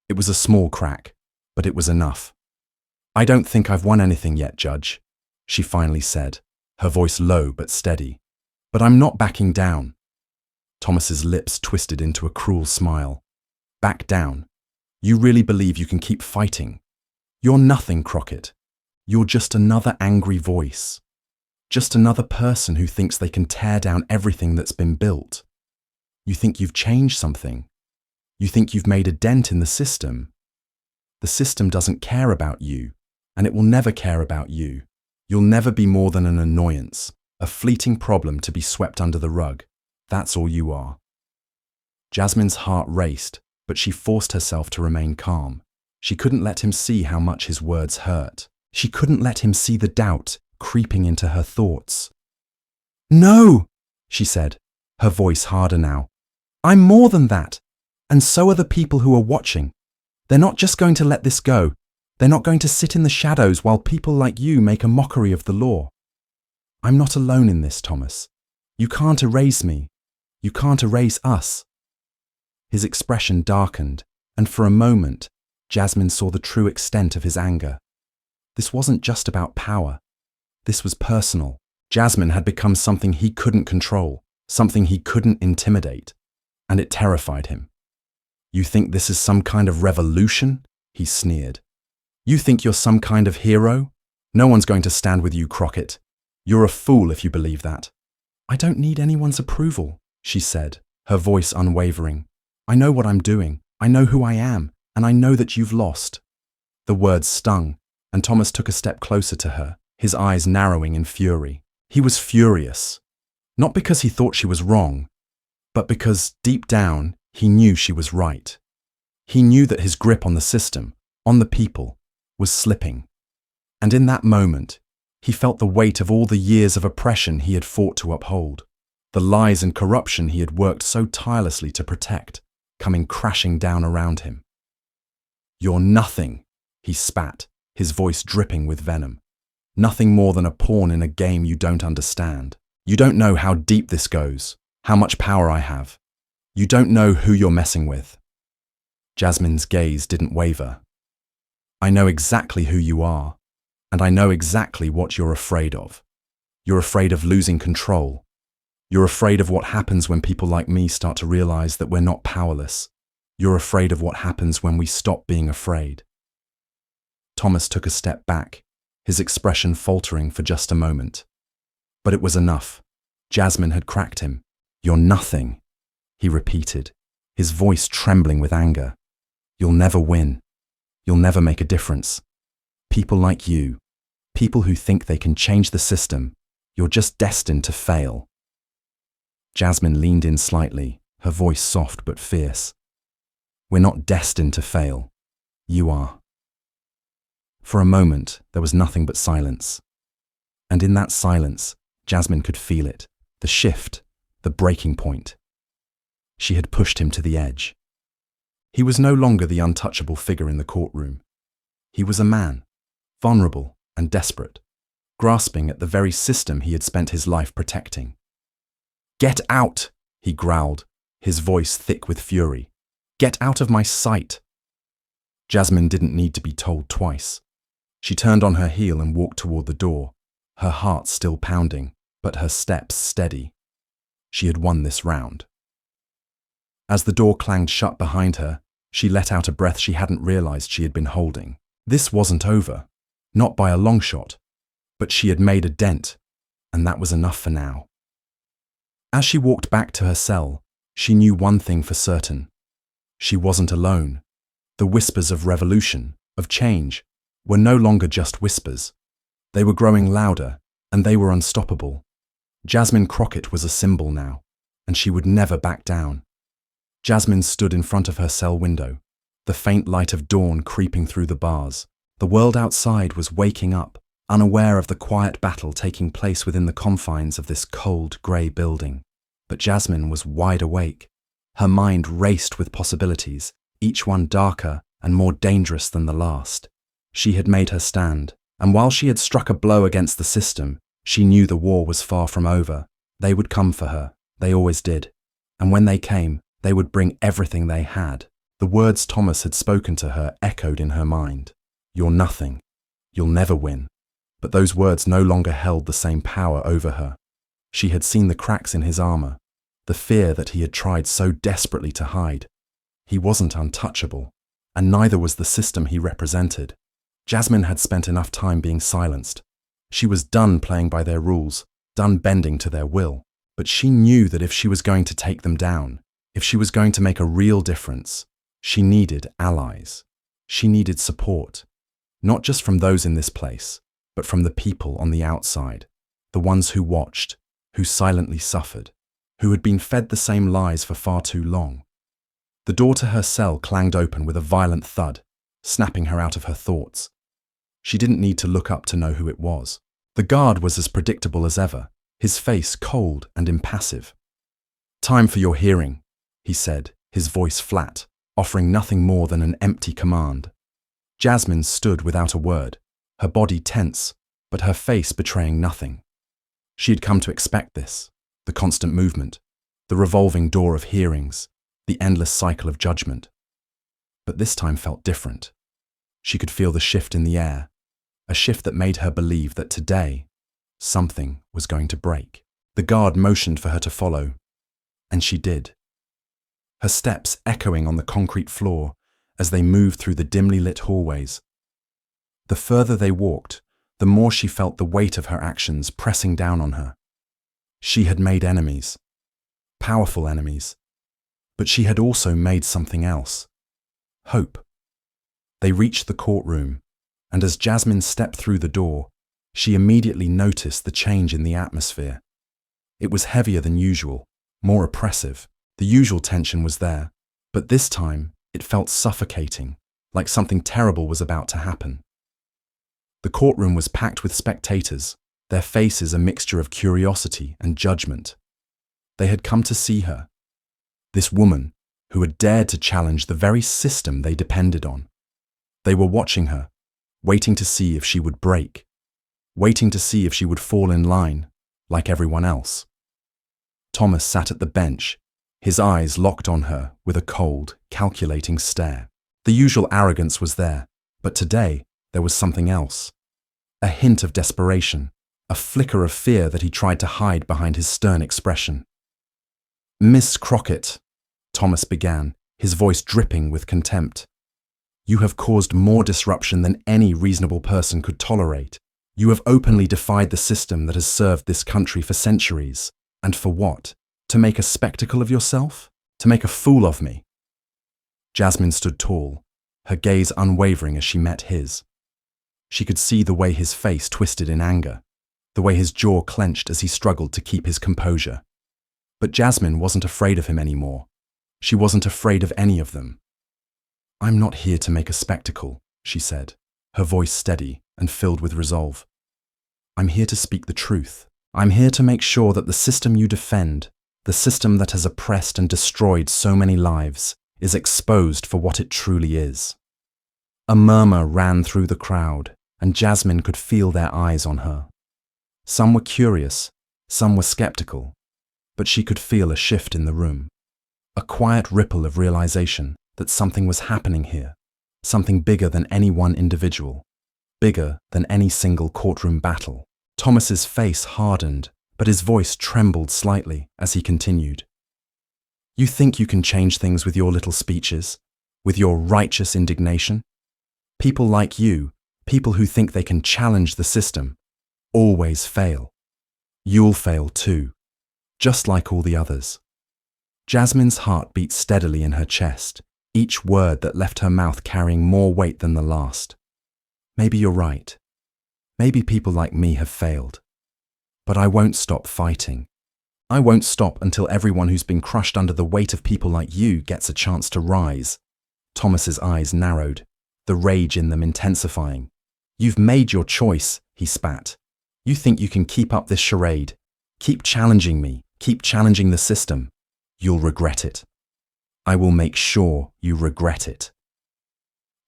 It was a small crack, but it was enough. "I don't think I've won anything yet, Judge," she finally said, her voice low but steady. "But I'm not backing down." Thomas's lips twisted into a cruel smile. "Back down? You really believe you can keep fighting? You're nothing, Crockett. You're just another angry voice." Just another person who thinks they can tear down everything that's been built. You think you've changed something. You think you've made a dent in the system. The system doesn't care about you, and it will never care about you. You'll never be more than an annoyance, a fleeting problem to be swept under the rug. That's all you are. Jasmine's heart raced, but she forced herself to remain calm. She couldn't let him see how much his words hurt. She couldn't let him see the doubt creeping into her thoughts. "No," she said, her voice harder now. "I'm more than that. And so are the people who are watching. They're not just going to let this go. They're not going to sit in the shadows while people like you make a mockery of the law. I'm not alone in this, Thomas. You can't erase me. You can't erase us." His expression darkened, and for a moment, Jasmine saw the true extent of his anger. This wasn't just about power. This was personal. Jasmine had become something he couldn't control, something he couldn't intimidate, and it terrified him. "You think this is some kind of revolution?" he sneered. "You think you're some kind of hero? No one's going to stand with you, Crockett. You're a fool if you believe that." "I don't need anyone's approval," she said, her voice unwavering. "I know what I'm doing. I know who I am, and I know that you've lost." The words stung, and Thomas took a step closer to her, his eyes narrowing in fury. He was furious, not because he thought she was wrong, but because, deep down, he knew she was right. He knew that his grip on the system, on the people, was slipping. And in that moment, he felt the weight of all the years of oppression he had fought to uphold, the lies and corruption he had worked so tirelessly to protect, coming crashing down around him. "You're nothing," he spat, his voice dripping with venom. "Nothing more than a pawn in a game you don't understand. You don't know how deep this goes, how much power I have. You don't know who you're messing with." Jasmine's gaze didn't waver. "I know exactly who you are, and I know exactly what you're afraid of. You're afraid of losing control. You're afraid of what happens when people like me start to realize that we're not powerless. You're afraid of what happens when we stop being afraid." Thomas took a step back, his expression faltering for just a moment. But it was enough. Jasmine had cracked him. "You're nothing," he repeated, his voice trembling with anger. "You'll never win. You'll never make a difference. People like you, people who think they can change the system, you're just destined to fail." Jasmine leaned in slightly, her voice soft but fierce. "We're not destined to fail. You are." For a moment, there was nothing but silence. And in that silence, Jasmine could feel it, the shift, the breaking point. She had pushed him to the edge. He was no longer the untouchable figure in the courtroom. He was a man, vulnerable and desperate, grasping at the very system he had spent his life protecting. "Get out!" he growled, his voice thick with fury. "Get out of my sight!" Jasmine didn't need to be told twice. She turned on her heel and walked toward the door, her heart still pounding, but her steps steady. She had won this round. As the door clanged shut behind her, she let out a breath she hadn't realized she had been holding. This wasn't over, not by a long shot, but she had made a dent, and that was enough for now. As she walked back to her cell, she knew one thing for certain. She wasn't alone. The whispers of revolution, of change, were no longer just whispers. They were growing louder, and they were unstoppable. Jasmine Crockett was a symbol now, and she would never back down. Jasmine stood in front of her cell window, the faint light of dawn creeping through the bars. The world outside was waking up, unaware of the quiet battle taking place within the confines of this cold, grey building. But Jasmine was wide awake. Her mind raced with possibilities, each one darker and more dangerous than the last. She had made her stand, and while she had struck a blow against the system, she knew the war was far from over. They would come for her, they always did. And when they came, they would bring everything they had. The words Thomas had spoken to her echoed in her mind. "You're nothing. You'll never win." But those words no longer held the same power over her. She had seen the cracks in his armor, the fear that he had tried so desperately to hide. He wasn't untouchable, and neither was the system he represented. Jasmine had spent enough time being silenced. She was done playing by their rules, done bending to their will. But she knew that if she was going to take them down, if she was going to make a real difference, she needed allies. She needed support, not just from those in this place, but from the people on the outside, the ones who watched, who silently suffered, who had been fed the same lies for far too long. The door to her cell clanged open with a violent thud, snapping her out of her thoughts. She didn't need to look up to know who it was. The guard was as predictable as ever, his face cold and impassive. "Time for your hearing," he said, his voice flat, offering nothing more than an empty command. Jasmine stood without a word, her body tense, but her face betraying nothing. She had come to expect this, the constant movement, the revolving door of hearings, the endless cycle of judgment. But this time felt different. She could feel the shift in the air, a shift that made her believe that today, something was going to break. The guard motioned for her to follow, and she did. Her steps echoing on the concrete floor as they moved through the dimly lit hallways. The further they walked, the more she felt the weight of her actions pressing down on her. She had made enemies, powerful enemies, but she had also made something else: hope. They reached the courtroom, and as Jasmine stepped through the door, she immediately noticed the change in the atmosphere. It was heavier than usual, more oppressive. The usual tension was there, but this time it felt suffocating, like something terrible was about to happen. The courtroom was packed with spectators, their faces a mixture of curiosity and judgment. They had come to see her, this woman who had dared to challenge the very system they depended on. They were watching her, waiting to see if she would break, waiting to see if she would fall in line, like everyone else. Thomas sat at the bench, his eyes locked on her with a cold, calculating stare. The usual arrogance was there, but today there was something else. A hint of desperation, a flicker of fear that he tried to hide behind his stern expression. "Miss Crockett," Thomas began, his voice dripping with contempt. "You have caused more disruption than any reasonable person could tolerate. You have openly defied the system that has served this country for centuries. And for what? To make a spectacle of yourself? To make a fool of me?" Jasmine stood tall, her gaze unwavering as she met his. She could see the way his face twisted in anger, the way his jaw clenched as he struggled to keep his composure. But Jasmine wasn't afraid of him anymore. She wasn't afraid of any of them. "I'm not here to make a spectacle," she said, her voice steady and filled with resolve. "I'm here to speak the truth. I'm here to make sure that the system you defend, the system that has oppressed and destroyed so many lives, is exposed for what it truly is." A murmur ran through the crowd, and Jasmine could feel their eyes on her. Some were curious, some were skeptical, but she could feel a shift in the room, a quiet ripple of realization that something was happening here, something bigger than any one individual, bigger than any single courtroom battle. Thomas's face hardened, but his voice trembled slightly as he continued. "You think you can change things with your little speeches, with your righteous indignation? People like you, people who think they can challenge the system, always fail. You'll fail too, just like all the others." Jasmine's heart beat steadily in her chest, each word that left her mouth carrying more weight than the last. "Maybe you're right. Maybe people like me have failed. But I won't stop fighting. I won't stop until everyone who's been crushed under the weight of people like you gets a chance to rise." Thomas's eyes narrowed, the rage in them intensifying. "You've made your choice," he spat. "You think you can keep up this charade, keep challenging me, keep challenging the system. You'll regret it. I will make sure you regret it."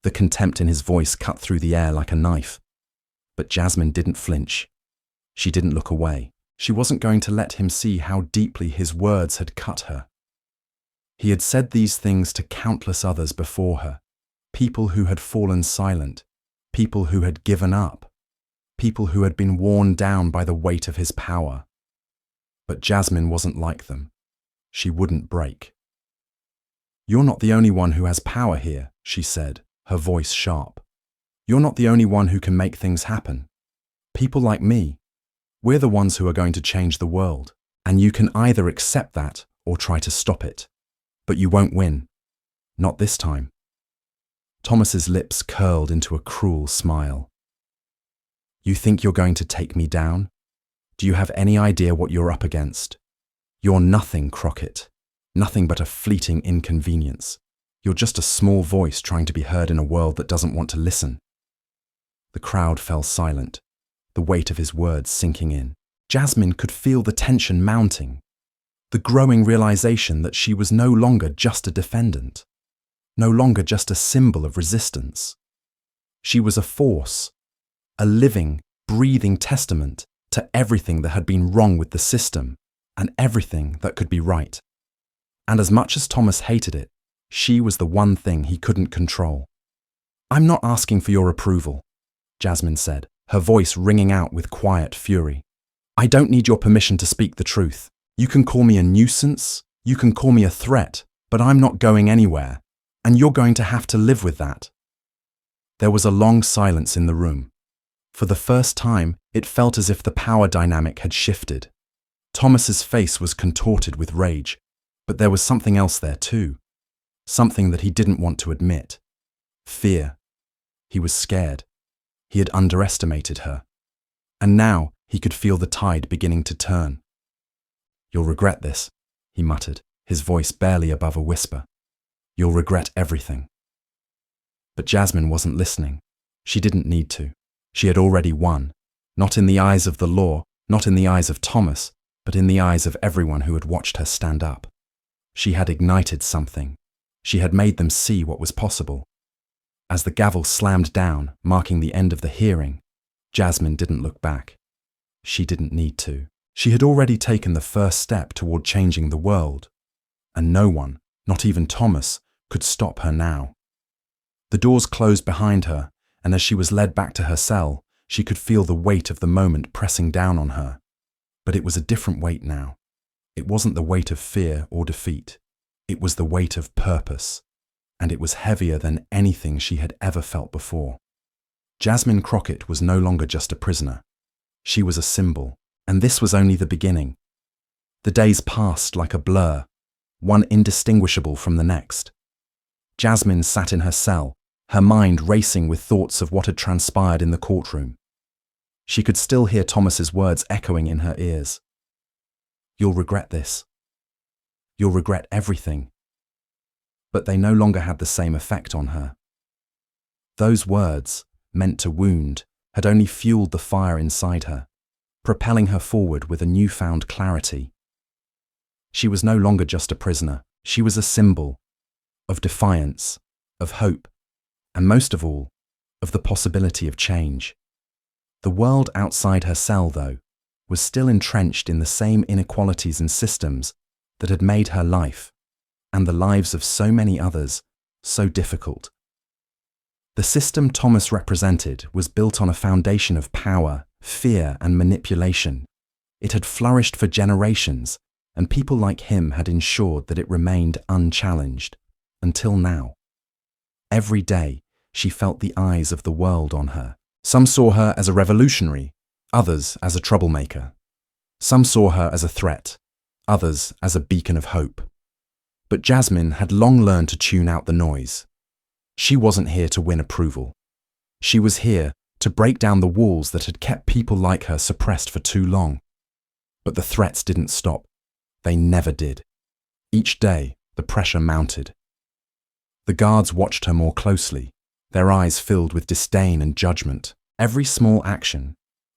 The contempt in his voice cut through the air like a knife. But Jasmine didn't flinch. She didn't look away. She wasn't going to let him see how deeply his words had cut her. He had said these things to countless others before her, people who had fallen silent, people who had given up, people who had been worn down by the weight of his power. But Jasmine wasn't like them. She wouldn't break. "You're not the only one who has power here," she said, her voice sharp. "You're not the only one who can make things happen. People like me. We're the ones who are going to change the world, and you can either accept that or try to stop it. But you won't win. Not this time. Thomas's lips curled into a cruel smile. You think you're going to take me down? Do you have any idea what you're up against? You're nothing, Crockett. Nothing but a fleeting inconvenience. You're just a small voice trying to be heard in a world that doesn't want to listen. The crowd fell silent, the weight of his words sinking in. Jasmine could feel the tension mounting, the growing realization that she was no longer just a defendant, no longer just a symbol of resistance. She was a force, a living, breathing testament to everything that had been wrong with the system and everything that could be right. And as much as Thomas hated it, she was the one thing he couldn't control. I'm not asking for your approval, Jasmine said, her voice ringing out with quiet fury. I don't need your permission to speak the truth. You can call me a nuisance, you can call me a threat, but I'm not going anywhere, and you're going to have to live with that. There was a long silence in the room. For the first time, it felt as if the power dynamic had shifted. Thomas's face was contorted with rage, but there was something else there too. Something that he didn't want to admit. Fear. He was scared. He had underestimated her. And now he could feel the tide beginning to turn. You'll regret this, he muttered, his voice barely above a whisper. You'll regret everything. But Jasmine wasn't listening. She didn't need to. She had already won. Not in the eyes of the law, not in the eyes of Thomas, but in the eyes of everyone who had watched her stand up. She had ignited something. She had made them see what was possible. As the gavel slammed down, marking the end of the hearing, Jasmine didn't look back. She didn't need to. She had already taken the first step toward changing the world, and no one, not even Thomas, could stop her now. The doors closed behind her, and as she was led back to her cell, she could feel the weight of the moment pressing down on her. But it was a different weight now. It wasn't the weight of fear or defeat. It was the weight of purpose, and it was heavier than anything she had ever felt before. Jasmine Crockett was no longer just a prisoner. She was a symbol, and this was only the beginning. The days passed like a blur, one indistinguishable from the next. Jasmine sat in her cell, her mind racing with thoughts of what had transpired in the courtroom. She could still hear Thomas's words echoing in her ears. You'll regret this. You'll regret everything. But they no longer had the same effect on her. Those words, meant to wound, had only fueled the fire inside her, propelling her forward with a newfound clarity. She was no longer just a prisoner. She was a symbol of defiance, of hope, and most of all, of the possibility of change. The world outside her cell, though, was still entrenched in the same inequalities and systems that had made her life, and the lives of so many others, so difficult. The system Thomas represented was built on a foundation of power, fear, and manipulation. It had flourished for generations, and people like him had ensured that it remained unchallenged, until now. Every day, she felt the eyes of the world on her. Some saw her as a revolutionary, others as a troublemaker. Some saw her as a threat, others as a beacon of hope. But Jasmine had long learned to tune out the noise. She wasn't here to win approval. She was here to break down the walls that had kept people like her suppressed for too long. But the threats didn't stop. They never did. Each day, the pressure mounted. The guards watched her more closely, their eyes filled with disdain and judgment. Every small action,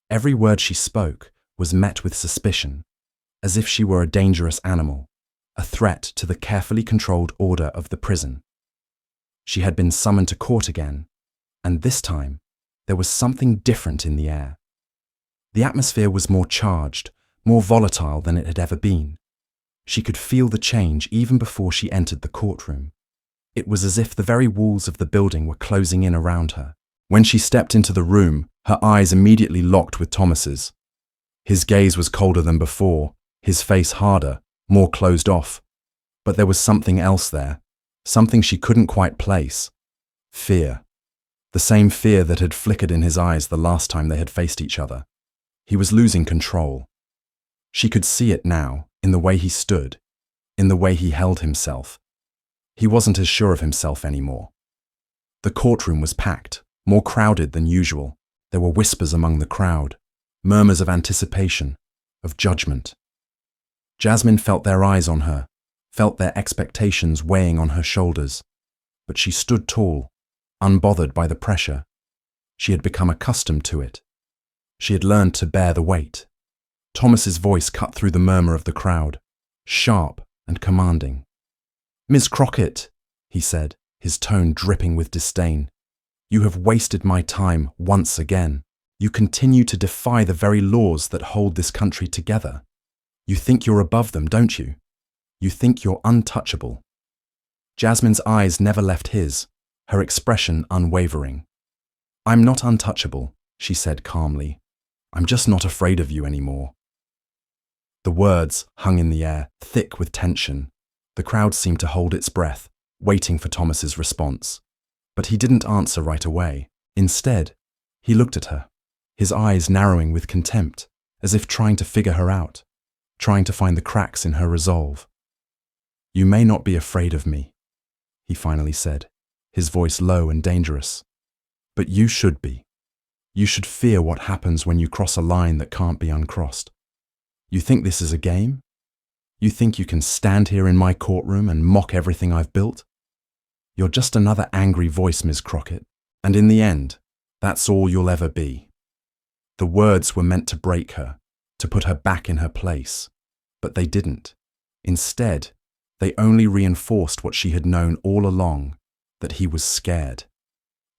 every word she spoke, was met with suspicion, as if she were a dangerous animal, a threat to the carefully controlled order of the prison. She had been summoned to court again, and this time, there was something different in the air. The atmosphere was more charged, more volatile than it had ever been. She could feel the change even before she entered the courtroom. It was as if the very walls of the building were closing in around her. When she stepped into the room, her eyes immediately locked with Thomas's. His gaze was colder than before, his face harder, more closed off. But there was something else there, something she couldn't quite place. Fear. The same fear that had flickered in his eyes the last time they had faced each other. He was losing control. She could see it now, in the way he stood, in the way he held himself. He wasn't as sure of himself anymore. The courtroom was packed, more crowded than usual. There were whispers among the crowd, murmurs of anticipation, of judgment. Jasmine felt their eyes on her, felt their expectations weighing on her shoulders. But she stood tall, unbothered by the pressure. She had become accustomed to it. She had learned to bear the weight. Thomas's voice cut through the murmur of the crowd, sharp and commanding. "Ms. Crockett," he said, his tone dripping with disdain, "you have wasted my time once again. You continue to defy the very laws that hold this country together. You think you're above them, don't you? You think you're untouchable." Jasmine's eyes never left his, her expression unwavering. "I'm not untouchable," she said calmly. "I'm just not afraid of you anymore." The words hung in the air, thick with tension. The crowd seemed to hold its breath, waiting for Thomas's response. But he didn't answer right away. Instead, he looked at her, his eyes narrowing with contempt, as if trying to figure her out, trying to find the cracks in her resolve. "You may not be afraid of me," he finally said, his voice low and dangerous. "But you should be. You should fear what happens when you cross a line that can't be uncrossed. You think this is a game? You think you can stand here in my courtroom and mock everything I've built? You're just another angry voice, Ms. Crockett, and in the end, that's all you'll ever be." The words were meant to break her, to put her back in her place, but they didn't. Instead, they only reinforced what she had known all along, that he was scared.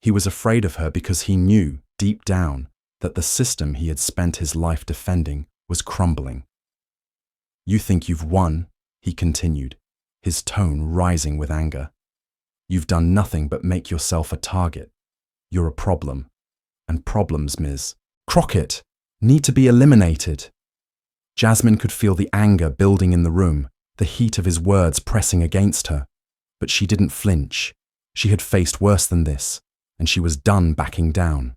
He was afraid of her because he knew, deep down, that the system he had spent his life defending was crumbling. "You think you've won," he continued, his tone rising with anger. "You've done nothing but make yourself a target. You're a problem. And problems, Ms. Crockett, need to be eliminated." Jasmine could feel the anger building in the room, the heat of his words pressing against her. But she didn't flinch. She had faced worse than this, and she was done backing down.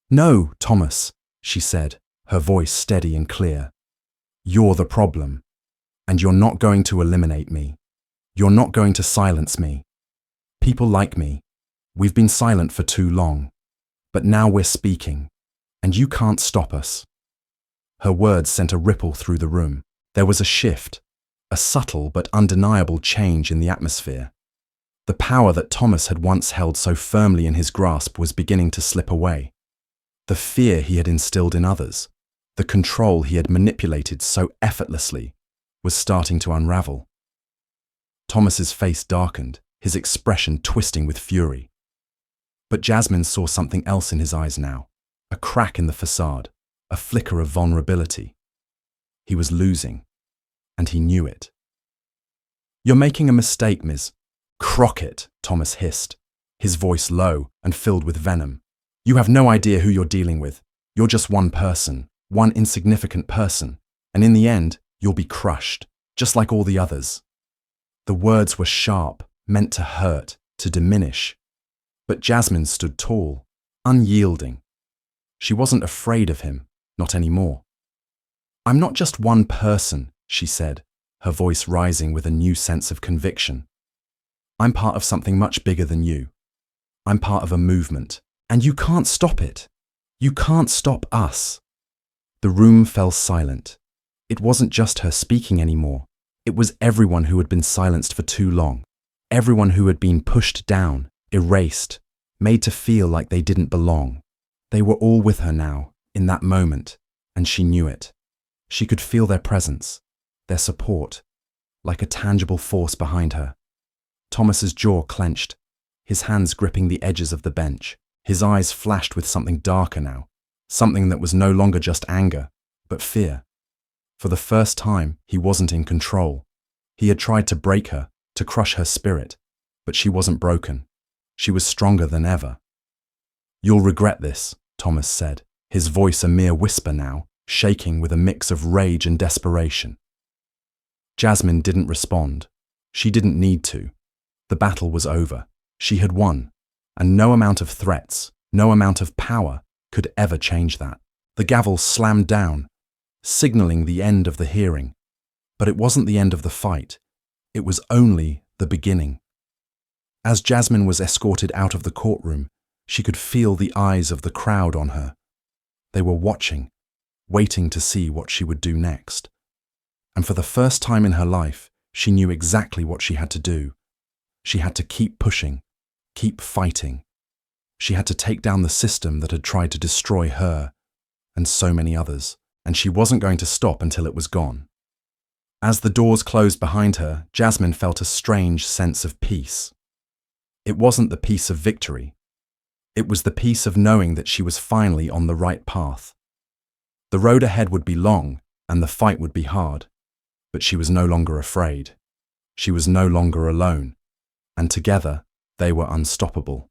"No, Thomas," she said, her voice steady and clear. "You're the problem, and you're not going to eliminate me. You're not going to silence me. People like me, we've been silent for too long, but now we're speaking, and you can't stop us." Her words sent a ripple through the room. There was a shift, a subtle but undeniable change in the atmosphere. The power that Thomas had once held so firmly in his grasp was beginning to slip away. The fear he had instilled in others, the control he had manipulated so effortlessly, was starting to unravel. Thomas's face darkened, his expression twisting with fury. But Jasmine saw something else in his eyes now, a crack in the facade, a flicker of vulnerability. He was losing, and he knew it. "You're making a mistake, Ms. Crockett," Thomas hissed, his voice low and filled with venom. "You have no idea who you're dealing with. You're just one person, one insignificant person, and in the end, you'll be crushed, just like all the others." The words were sharp, meant to hurt, to diminish. But Jasmine stood tall, unyielding. She wasn't afraid of him, not anymore. "I'm not just one person," she said, her voice rising with a new sense of conviction. "I'm part of something much bigger than you. I'm part of a movement, and you can't stop it. You can't stop us." The room fell silent. It wasn't just her speaking anymore. It was everyone who had been silenced for too long. Everyone who had been pushed down, erased, made to feel like they didn't belong. They were all with her now, in that moment, and she knew it. She could feel their presence, their support, like a tangible force behind her. Thomas's jaw clenched, his hands gripping the edges of the bench. His eyes flashed with something darker now, something that was no longer just anger, but fear. For the first time, he wasn't in control. He had tried to break her, to crush her spirit, but she wasn't broken. She was stronger than ever. "You'll regret this," Thomas said, his voice a mere whisper now, shaking with a mix of rage and desperation. Jasmine didn't respond. She didn't need to. The battle was over. She had won, and no amount of threats, no amount of power could ever change that. The gavel slammed down, signaling the end of the hearing. But it wasn't the end of the fight. It was only the beginning. As Jasmine was escorted out of the courtroom, she could feel the eyes of the crowd on her. They were watching, waiting to see what she would do next. And for the first time in her life, she knew exactly what she had to do. She had to keep pushing, keep fighting. She had to take down the system that had tried to destroy her and so many others, and she wasn't going to stop until it was gone. As the doors closed behind her, Jasmine felt a strange sense of peace. It wasn't the peace of victory. It was the peace of knowing that she was finally on the right path. The road ahead would be long and the fight would be hard, but she was no longer afraid. She was no longer alone, and together they were unstoppable.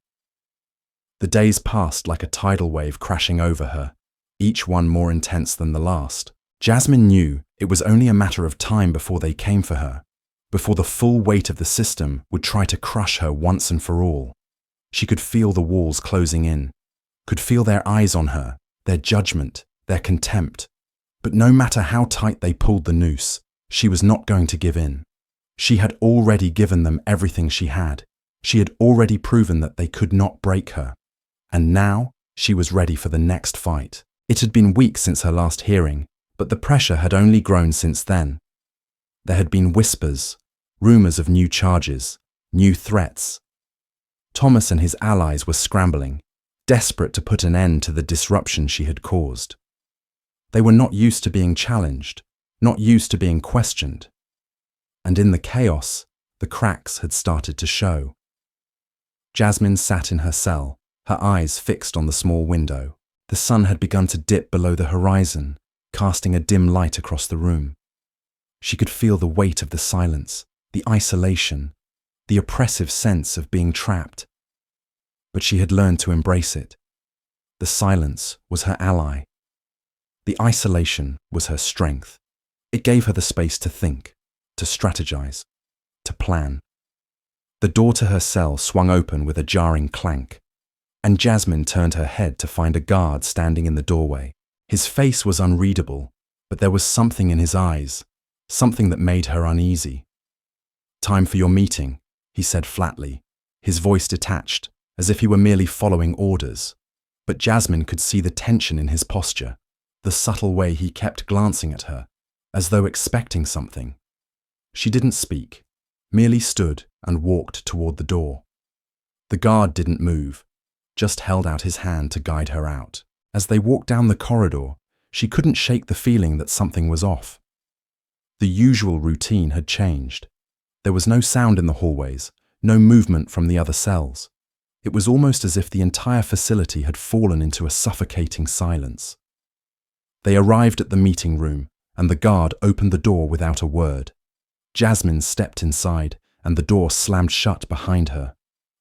The days passed like a tidal wave crashing over her, each one more intense than the last. Jasmine knew it was only a matter of time before they came for her, before the full weight of the system would try to crush her once and for all. She could feel the walls closing in, could feel their eyes on her, their judgment, their contempt. But no matter how tight they pulled the noose, she was not going to give in. She had already given them everything she had. She had already proven that they could not break her. And now she was ready for the next fight. It had been weeks since her last hearing, but the pressure had only grown since then. There had been whispers, rumors of new charges, new threats. Thomas and his allies were scrambling, desperate to put an end to the disruption she had caused. They were not used to being challenged, not used to being questioned. And in the chaos, the cracks had started to show. Jasmine sat in her cell, her eyes fixed on the small window. The sun had begun to dip below the horizon, casting a dim light across the room. She could feel the weight of the silence, the isolation, the oppressive sense of being trapped. But she had learned to embrace it. The silence was her ally. The isolation was her strength. It gave her the space to think, to strategize, to plan. The door to her cell swung open with a jarring clank, and Jasmine turned her head to find a guard standing in the doorway. His face was unreadable, but there was something in his eyes, something that made her uneasy. "Time for your meeting," he said flatly, his voice detached, as if he were merely following orders. But Jasmine could see the tension in his posture, the subtle way he kept glancing at her, as though expecting something. She didn't speak, merely stood and walked toward the door. The guard didn't move, just held out his hand to guide her out. As they walked down the corridor, she couldn't shake the feeling that something was off. The usual routine had changed. There was no sound in the hallways, no movement from the other cells. It was almost as if the entire facility had fallen into a suffocating silence. They arrived at the meeting room, and the guard opened the door without a word. Jasmine stepped inside, and the door slammed shut behind her,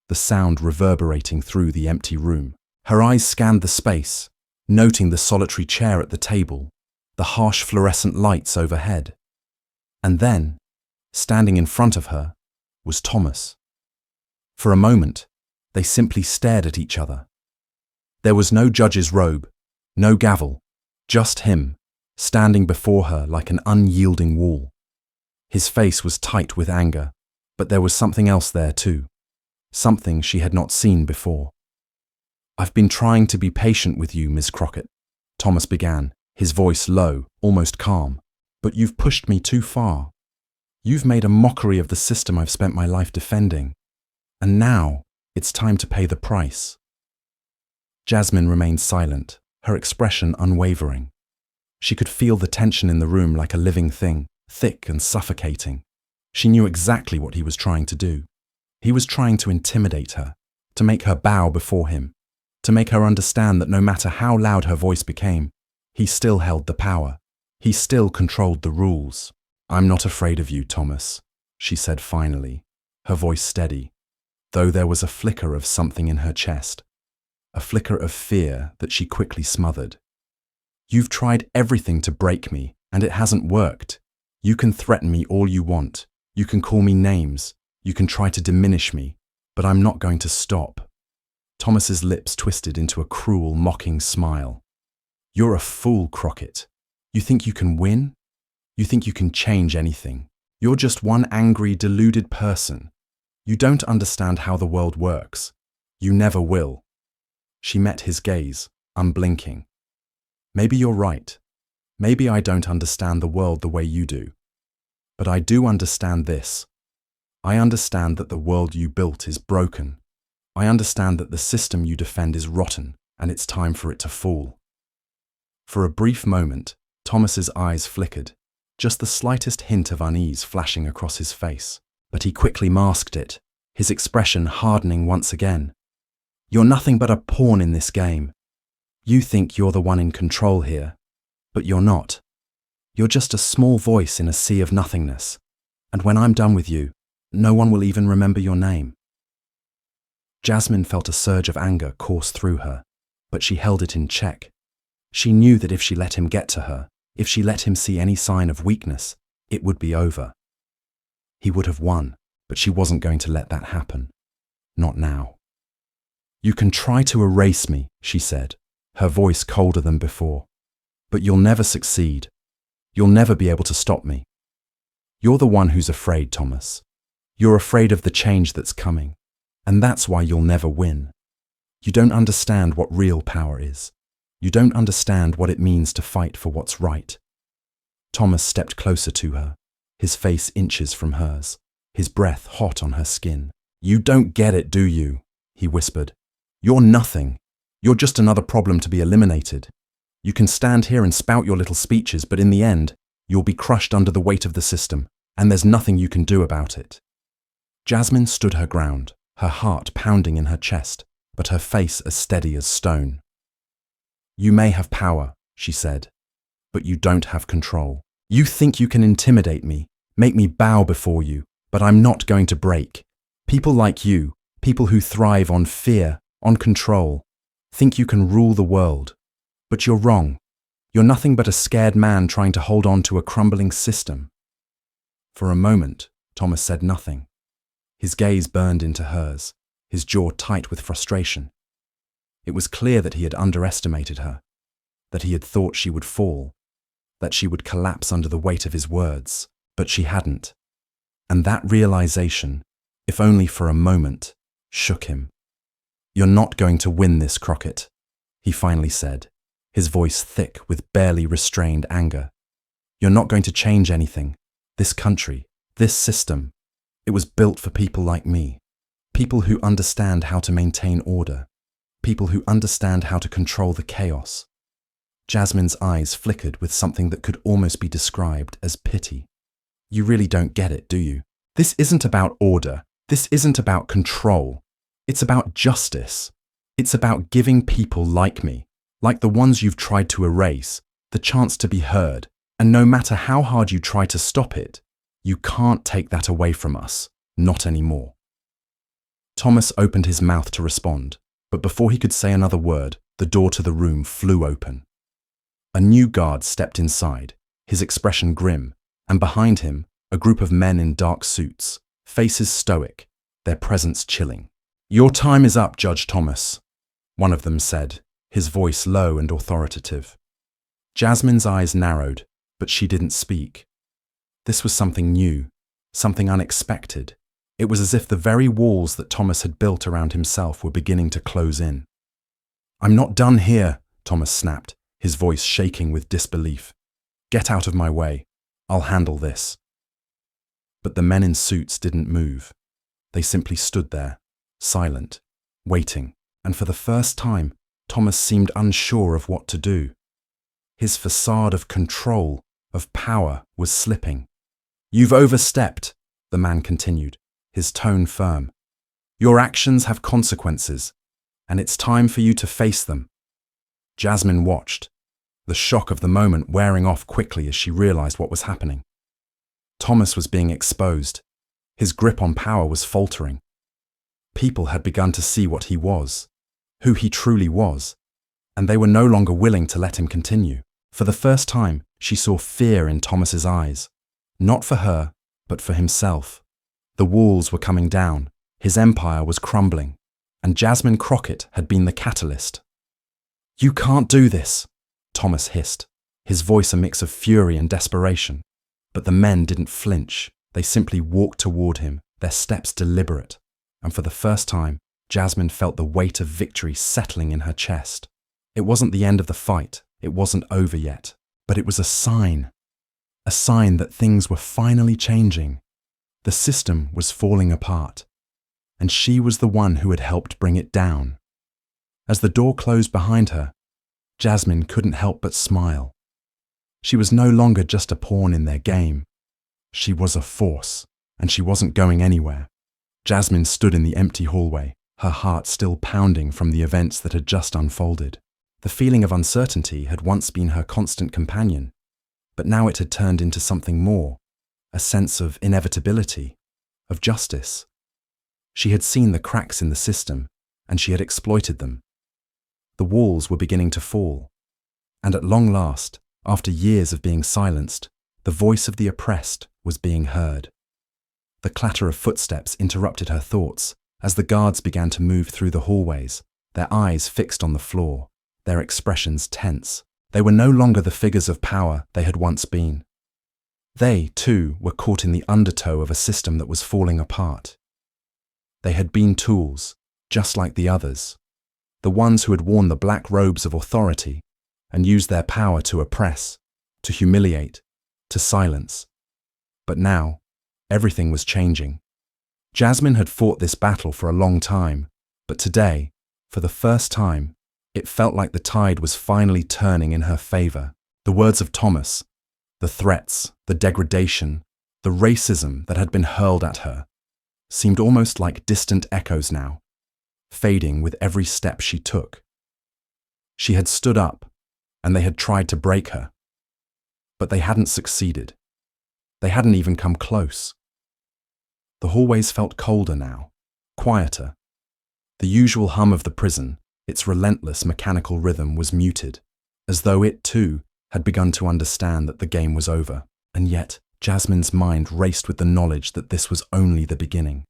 the sound reverberating through the empty room. Her eyes scanned the space, noting the solitary chair at the table, the harsh fluorescent lights overhead. And then, standing in front of her, was Thomas. For a moment, they simply stared at each other. There was no judge's robe, no gavel, just him, standing before her like an unyielding wall. His face was tight with anger, but there was something else there too, something she had not seen before. "I've been trying to be patient with you, Miss Crockett," Thomas began, his voice low, almost calm. "But you've pushed me too far. You've made a mockery of the system I've spent my life defending. And now it's time to pay the price." Jasmine remained silent, her expression unwavering. She could feel the tension in the room like a living thing, thick and suffocating. She knew exactly what he was trying to do. He was trying to intimidate her, to make her bow before him, to make her understand that no matter how loud her voice became, he still held the power. He still controlled the rules. "I'm not afraid of you, Thomas," she said finally, her voice steady, though there was a flicker of something in her chest, a flicker of fear that she quickly smothered. "You've tried everything to break me, and it hasn't worked. You can threaten me all you want. You can call me names. You can try to diminish me, but I'm not going to stop." Thomas's lips twisted into a cruel, mocking smile. You're a fool, Crockett. You think you can win? You think you can change anything? You're just one angry, deluded person. You don't understand how the world works. You never will. She met his gaze, unblinking. Maybe you're right. Maybe I don't understand the world the way you do. But I do understand this. I understand that the world you built is broken. I understand that the system you defend is rotten, and it's time for it to fall. For a brief moment, Thomas's eyes flickered, just the slightest hint of unease flashing across his face. But he quickly masked it, his expression hardening once again. You're nothing but a pawn in this game. You think you're the one in control here, but you're not. You're just a small voice in a sea of nothingness, and when I'm done with you, no one will even remember your name. Jasmine felt a surge of anger course through her, but she held it in check. She knew that if she let him get to her, if she let him see any sign of weakness, it would be over. He would have won, but she wasn't going to let that happen. Not now. You can try to erase me, she said, her voice colder than before. But you'll never succeed. You'll never be able to stop me. You're the one who's afraid, Thomas. You're afraid of the change that's coming, and that's why you'll never win. You don't understand what real power is. You don't understand what it means to fight for what's right. Thomas stepped closer to her, his face inches from hers, his breath hot on her skin. You don't get it, do you? He whispered. You're nothing. You're just another problem to be eliminated. You can stand here and spout your little speeches, but in the end, you'll be crushed under the weight of the system, and there's nothing you can do about it. Jasmine stood her ground, her heart pounding in her chest, but her face as steady as stone. You may have power, she said, but you don't have control. You think you can intimidate me, make me bow before you, but I'm not going to break. People like you, people who thrive on fear, on control, think you can rule the world. But you're wrong. You're nothing but a scared man trying to hold on to a crumbling system. For a moment, Thomas said nothing. His gaze burned into hers, his jaw tight with frustration. It was clear that he had underestimated her, that he had thought she would fall, that she would collapse under the weight of his words, but she hadn't. And that realization, if only for a moment, shook him. You're not going to win this, Crockett, he finally said, his voice thick with barely restrained anger. You're not going to change anything. This country, this system, it was built for people like me, people who understand how to maintain order, people who understand how to control the chaos. Jasmine's eyes flickered with something that could almost be described as pity. You really don't get it, do you? This isn't about order. This isn't about control. It's about justice. It's about giving people like me, like the ones you've tried to erase, the chance to be heard. And no matter how hard you try to stop it, you can't take that away from us. Not anymore. Thomas opened his mouth to respond, but before he could say another word, the door to the room flew open. A new guard stepped inside, his expression grim, and behind him, a group of men in dark suits, faces stoic, their presence chilling. Your time is up, Judge Thomas, one of them said, his voice low and authoritative. Jasmine's eyes narrowed, but she didn't speak. This was something new, something unexpected. It was as if the very walls that Thomas had built around himself were beginning to close in. I'm not done here, Thomas snapped, his voice shaking with disbelief. Get out of my way. I'll handle this. But the men in suits didn't move. They simply stood there, silent, waiting, and for the first time, Thomas seemed unsure of what to do. His facade of control, of power, was slipping. You've overstepped, the man continued, his tone firm. Your actions have consequences, and it's time for you to face them. Jasmine watched, the shock of the moment wearing off quickly as she realized what was happening. Thomas was being exposed. His grip on power was faltering. People had begun to see what he was, who he truly was, and they were no longer willing to let him continue. For the first time, she saw fear in Thomas's eyes, not for her, but for himself. The walls were coming down, his empire was crumbling, and Jasmine Crockett had been the catalyst. You can't do this, Thomas hissed, his voice a mix of fury and desperation. But the men didn't flinch. They simply walked toward him, their steps deliberate. And for the first time, Jasmine felt the weight of victory settling in her chest. It wasn't the end of the fight. It wasn't over yet. But it was a sign that things were finally changing. The system was falling apart, and she was the one who had helped bring it down. As the door closed behind her, Jasmine couldn't help but smile. She was no longer just a pawn in their game. She was a force, and she wasn't going anywhere. Jasmine stood in the empty hallway, her heart still pounding from the events that had just unfolded. The feeling of uncertainty had once been her constant companion, but now it had turned into something more, a sense of inevitability, of justice. She had seen the cracks in the system, and she had exploited them. The walls were beginning to fall, and at long last, after years of being silenced, the voice of the oppressed was being heard. The clatter of footsteps interrupted her thoughts as the guards began to move through the hallways, their eyes fixed on the floor, their expressions tense. They were no longer the figures of power they had once been. They, too, were caught in the undertow of a system that was falling apart. They had been tools, just like the others, the ones who had worn the black robes of authority and used their power to oppress, to humiliate, to silence. But now, everything was changing. Jasmine had fought this battle for a long time, but today, for the first time, it felt like the tide was finally turning in her favor. The words of Thomas, the threats, the degradation, the racism that had been hurled at her, seemed almost like distant echoes now, fading with every step she took. She had stood up, and they had tried to break her. But they hadn't succeeded. They hadn't even come close. The hallways felt colder now, quieter. The usual hum of the prison, its relentless mechanical rhythm, was muted, as though it too had begun to understand that the game was over. And yet, Jasmine's mind raced with the knowledge that this was only the beginning.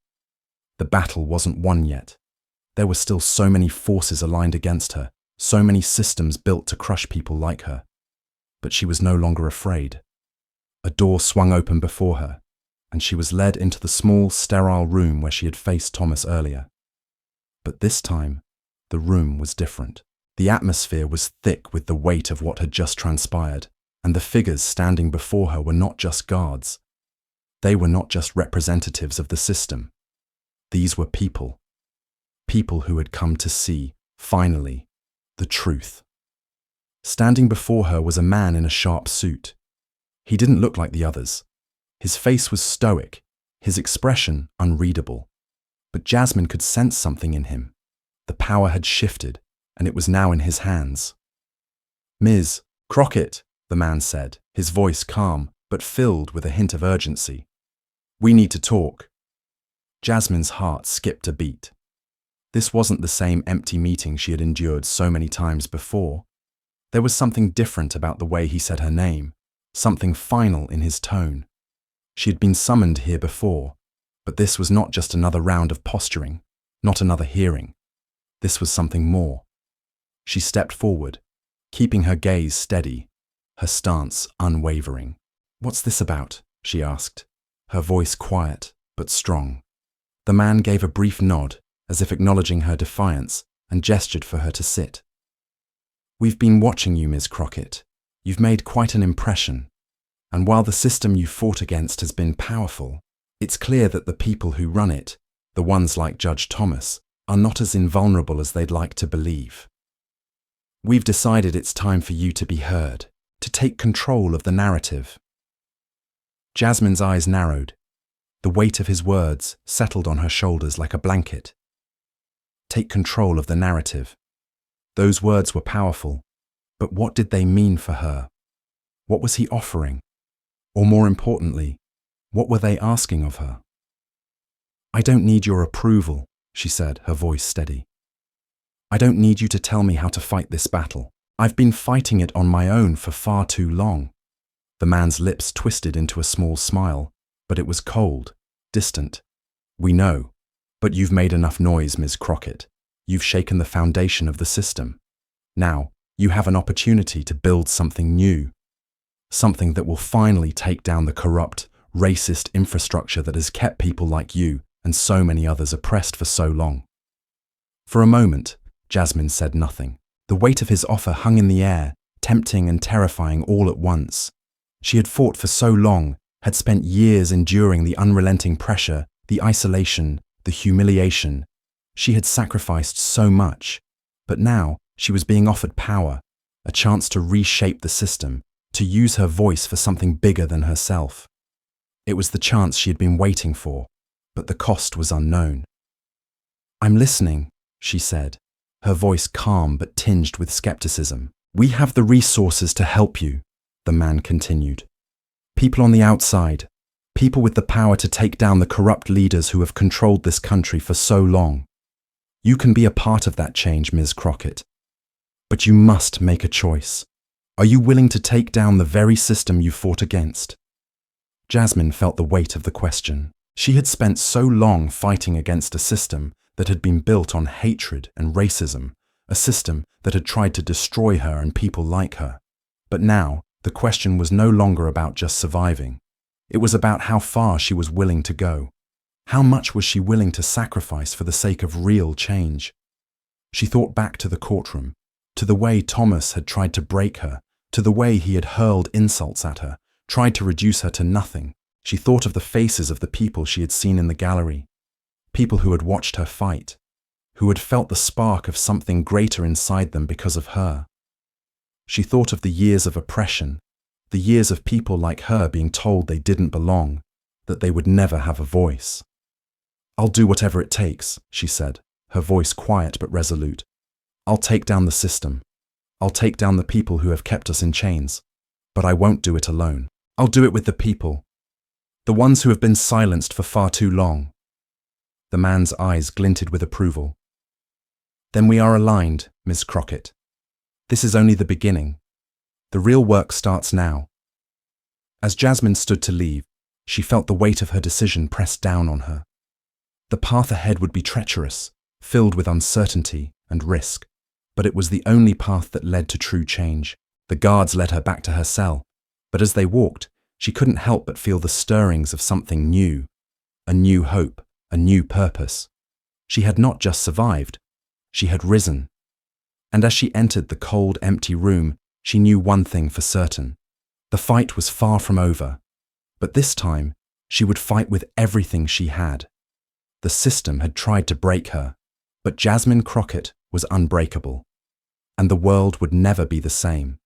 The battle wasn't won yet. There were still so many forces aligned against her, so many systems built to crush people like her. But she was no longer afraid. A door swung open before her, and she was led into the small, sterile room where she had faced Thomas earlier. But this time, the room was different. The atmosphere was thick with the weight of what had just transpired, and the figures standing before her were not just guards. They were not just representatives of the system. These were people. People who had come to see, finally, the truth. Standing before her was a man in a sharp suit. He didn't look like the others. His face was stoic, his expression unreadable. But Jasmine could sense something in him. The power had shifted, and it was now in his hands. "Ms. Crockett," the man said, his voice calm, but filled with a hint of urgency. "We need to talk." Jasmine's heart skipped a beat. This wasn't the same empty meeting she had endured so many times before. There was something different about the way he said her name, something final in his tone. She had been summoned here before, but this was not just another round of posturing, not another hearing. This was something more. She stepped forward, keeping her gaze steady, her stance unwavering. "What's this about?" she asked, her voice quiet but strong. The man gave a brief nod, as if acknowledging her defiance, and gestured for her to sit. "We've been watching you, Ms. Crockett. You've made quite an impression. And while the system you fought against has been powerful, it's clear that the people who run it, the ones like Judge Thomas, are not as invulnerable as they'd like to believe. We've decided it's time for you to be heard, to take control of the narrative." Jasmine's eyes narrowed. The weight of his words settled on her shoulders like a blanket. Take control of the narrative. Those words were powerful, but what did they mean for her? What was he offering? Or more importantly, what were they asking of her? "I don't need your approval," she said, her voice steady. "I don't need you to tell me how to fight this battle. I've been fighting it on my own for far too long." The man's lips twisted into a small smile, but it was cold, distant. "We know, but you've made enough noise, Ms. Crockett. You've shaken the foundation of the system. Now, You have an opportunity to build something new, something that will finally take down the corrupt, racist infrastructure that has kept people like you and so many others oppressed for so long. For a moment, Jasmine said nothing. The weight of his offer hung in the air, tempting and terrifying all at once. She had fought for so long, had spent years enduring the unrelenting pressure, the isolation, the humiliation. She had sacrificed so much, but now she was being offered power, a chance to reshape the system, to use her voice for something bigger than herself. It was the chance she had been waiting for, but the cost was unknown. "I'm listening," she said, her voice calm but tinged with skepticism. "We have the resources to help you," the man continued. "People on the outside, people with the power to take down the corrupt leaders who have controlled this country for so long. You can be a part of that change, Ms. Crockett. But you must make a choice. Are you willing to take down the very system you fought against?" Jasmine felt the weight of the question. She had spent so long fighting against a system that had been built on hatred and racism, a system that had tried to destroy her and people like her. But now, the question was no longer about just surviving. It was about how far she was willing to go. How much was she willing to sacrifice for the sake of real change? She thought back to the courtroom, to the way Thomas had tried to break her, to the way he had hurled insults at her, tried to reduce her to nothing. She thought of the faces of the people she had seen in the gallery, people who had watched her fight, who had felt the spark of something greater inside them because of her. She thought of the years of oppression, the years of people like her being told they didn't belong, that they would never have a voice. "I'll do whatever it takes," she said, her voice quiet but resolute. "I'll take down the system. I'll take down the people who have kept us in chains. But I won't do it alone. I'll do it with the people, the ones who have been silenced for far too long." The man's eyes glinted with approval. "Then we are aligned, Ms. Crockett. This is only the beginning. The real work starts now." As Jasmine stood to leave, she felt the weight of her decision press down on her. The path ahead would be treacherous, filled with uncertainty and risk, but it was the only path that led to true change. The guards led her back to her cell, but as they walked, she couldn't help but feel the stirrings of something new, a new hope, a new purpose. She had not just survived, she had risen. And as she entered the cold, empty room, she knew one thing for certain. The fight was far from over, but this time she would fight with everything she had. The system had tried to break her, but Jasmine Crockett was unbreakable, and the world would never be the same.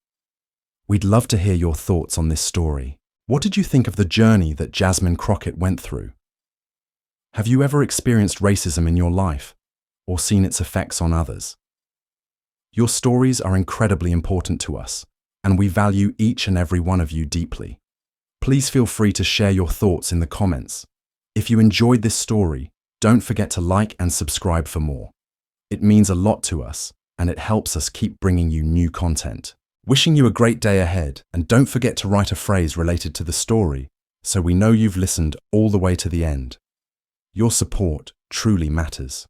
We'd love to hear your thoughts on this story. What did you think of the journey that Jasmine Crockett went through? Have you ever experienced racism in your life, or seen its effects on others? Your stories are incredibly important to us, and we value each and every one of you deeply. Please feel free to share your thoughts in the comments. If you enjoyed this story, don't forget to like and subscribe for more. It means a lot to us, and it helps us keep bringing you new content. Wishing you a great day ahead, and don't forget to write a phrase related to the story so we know you've listened all the way to the end. Your support truly matters.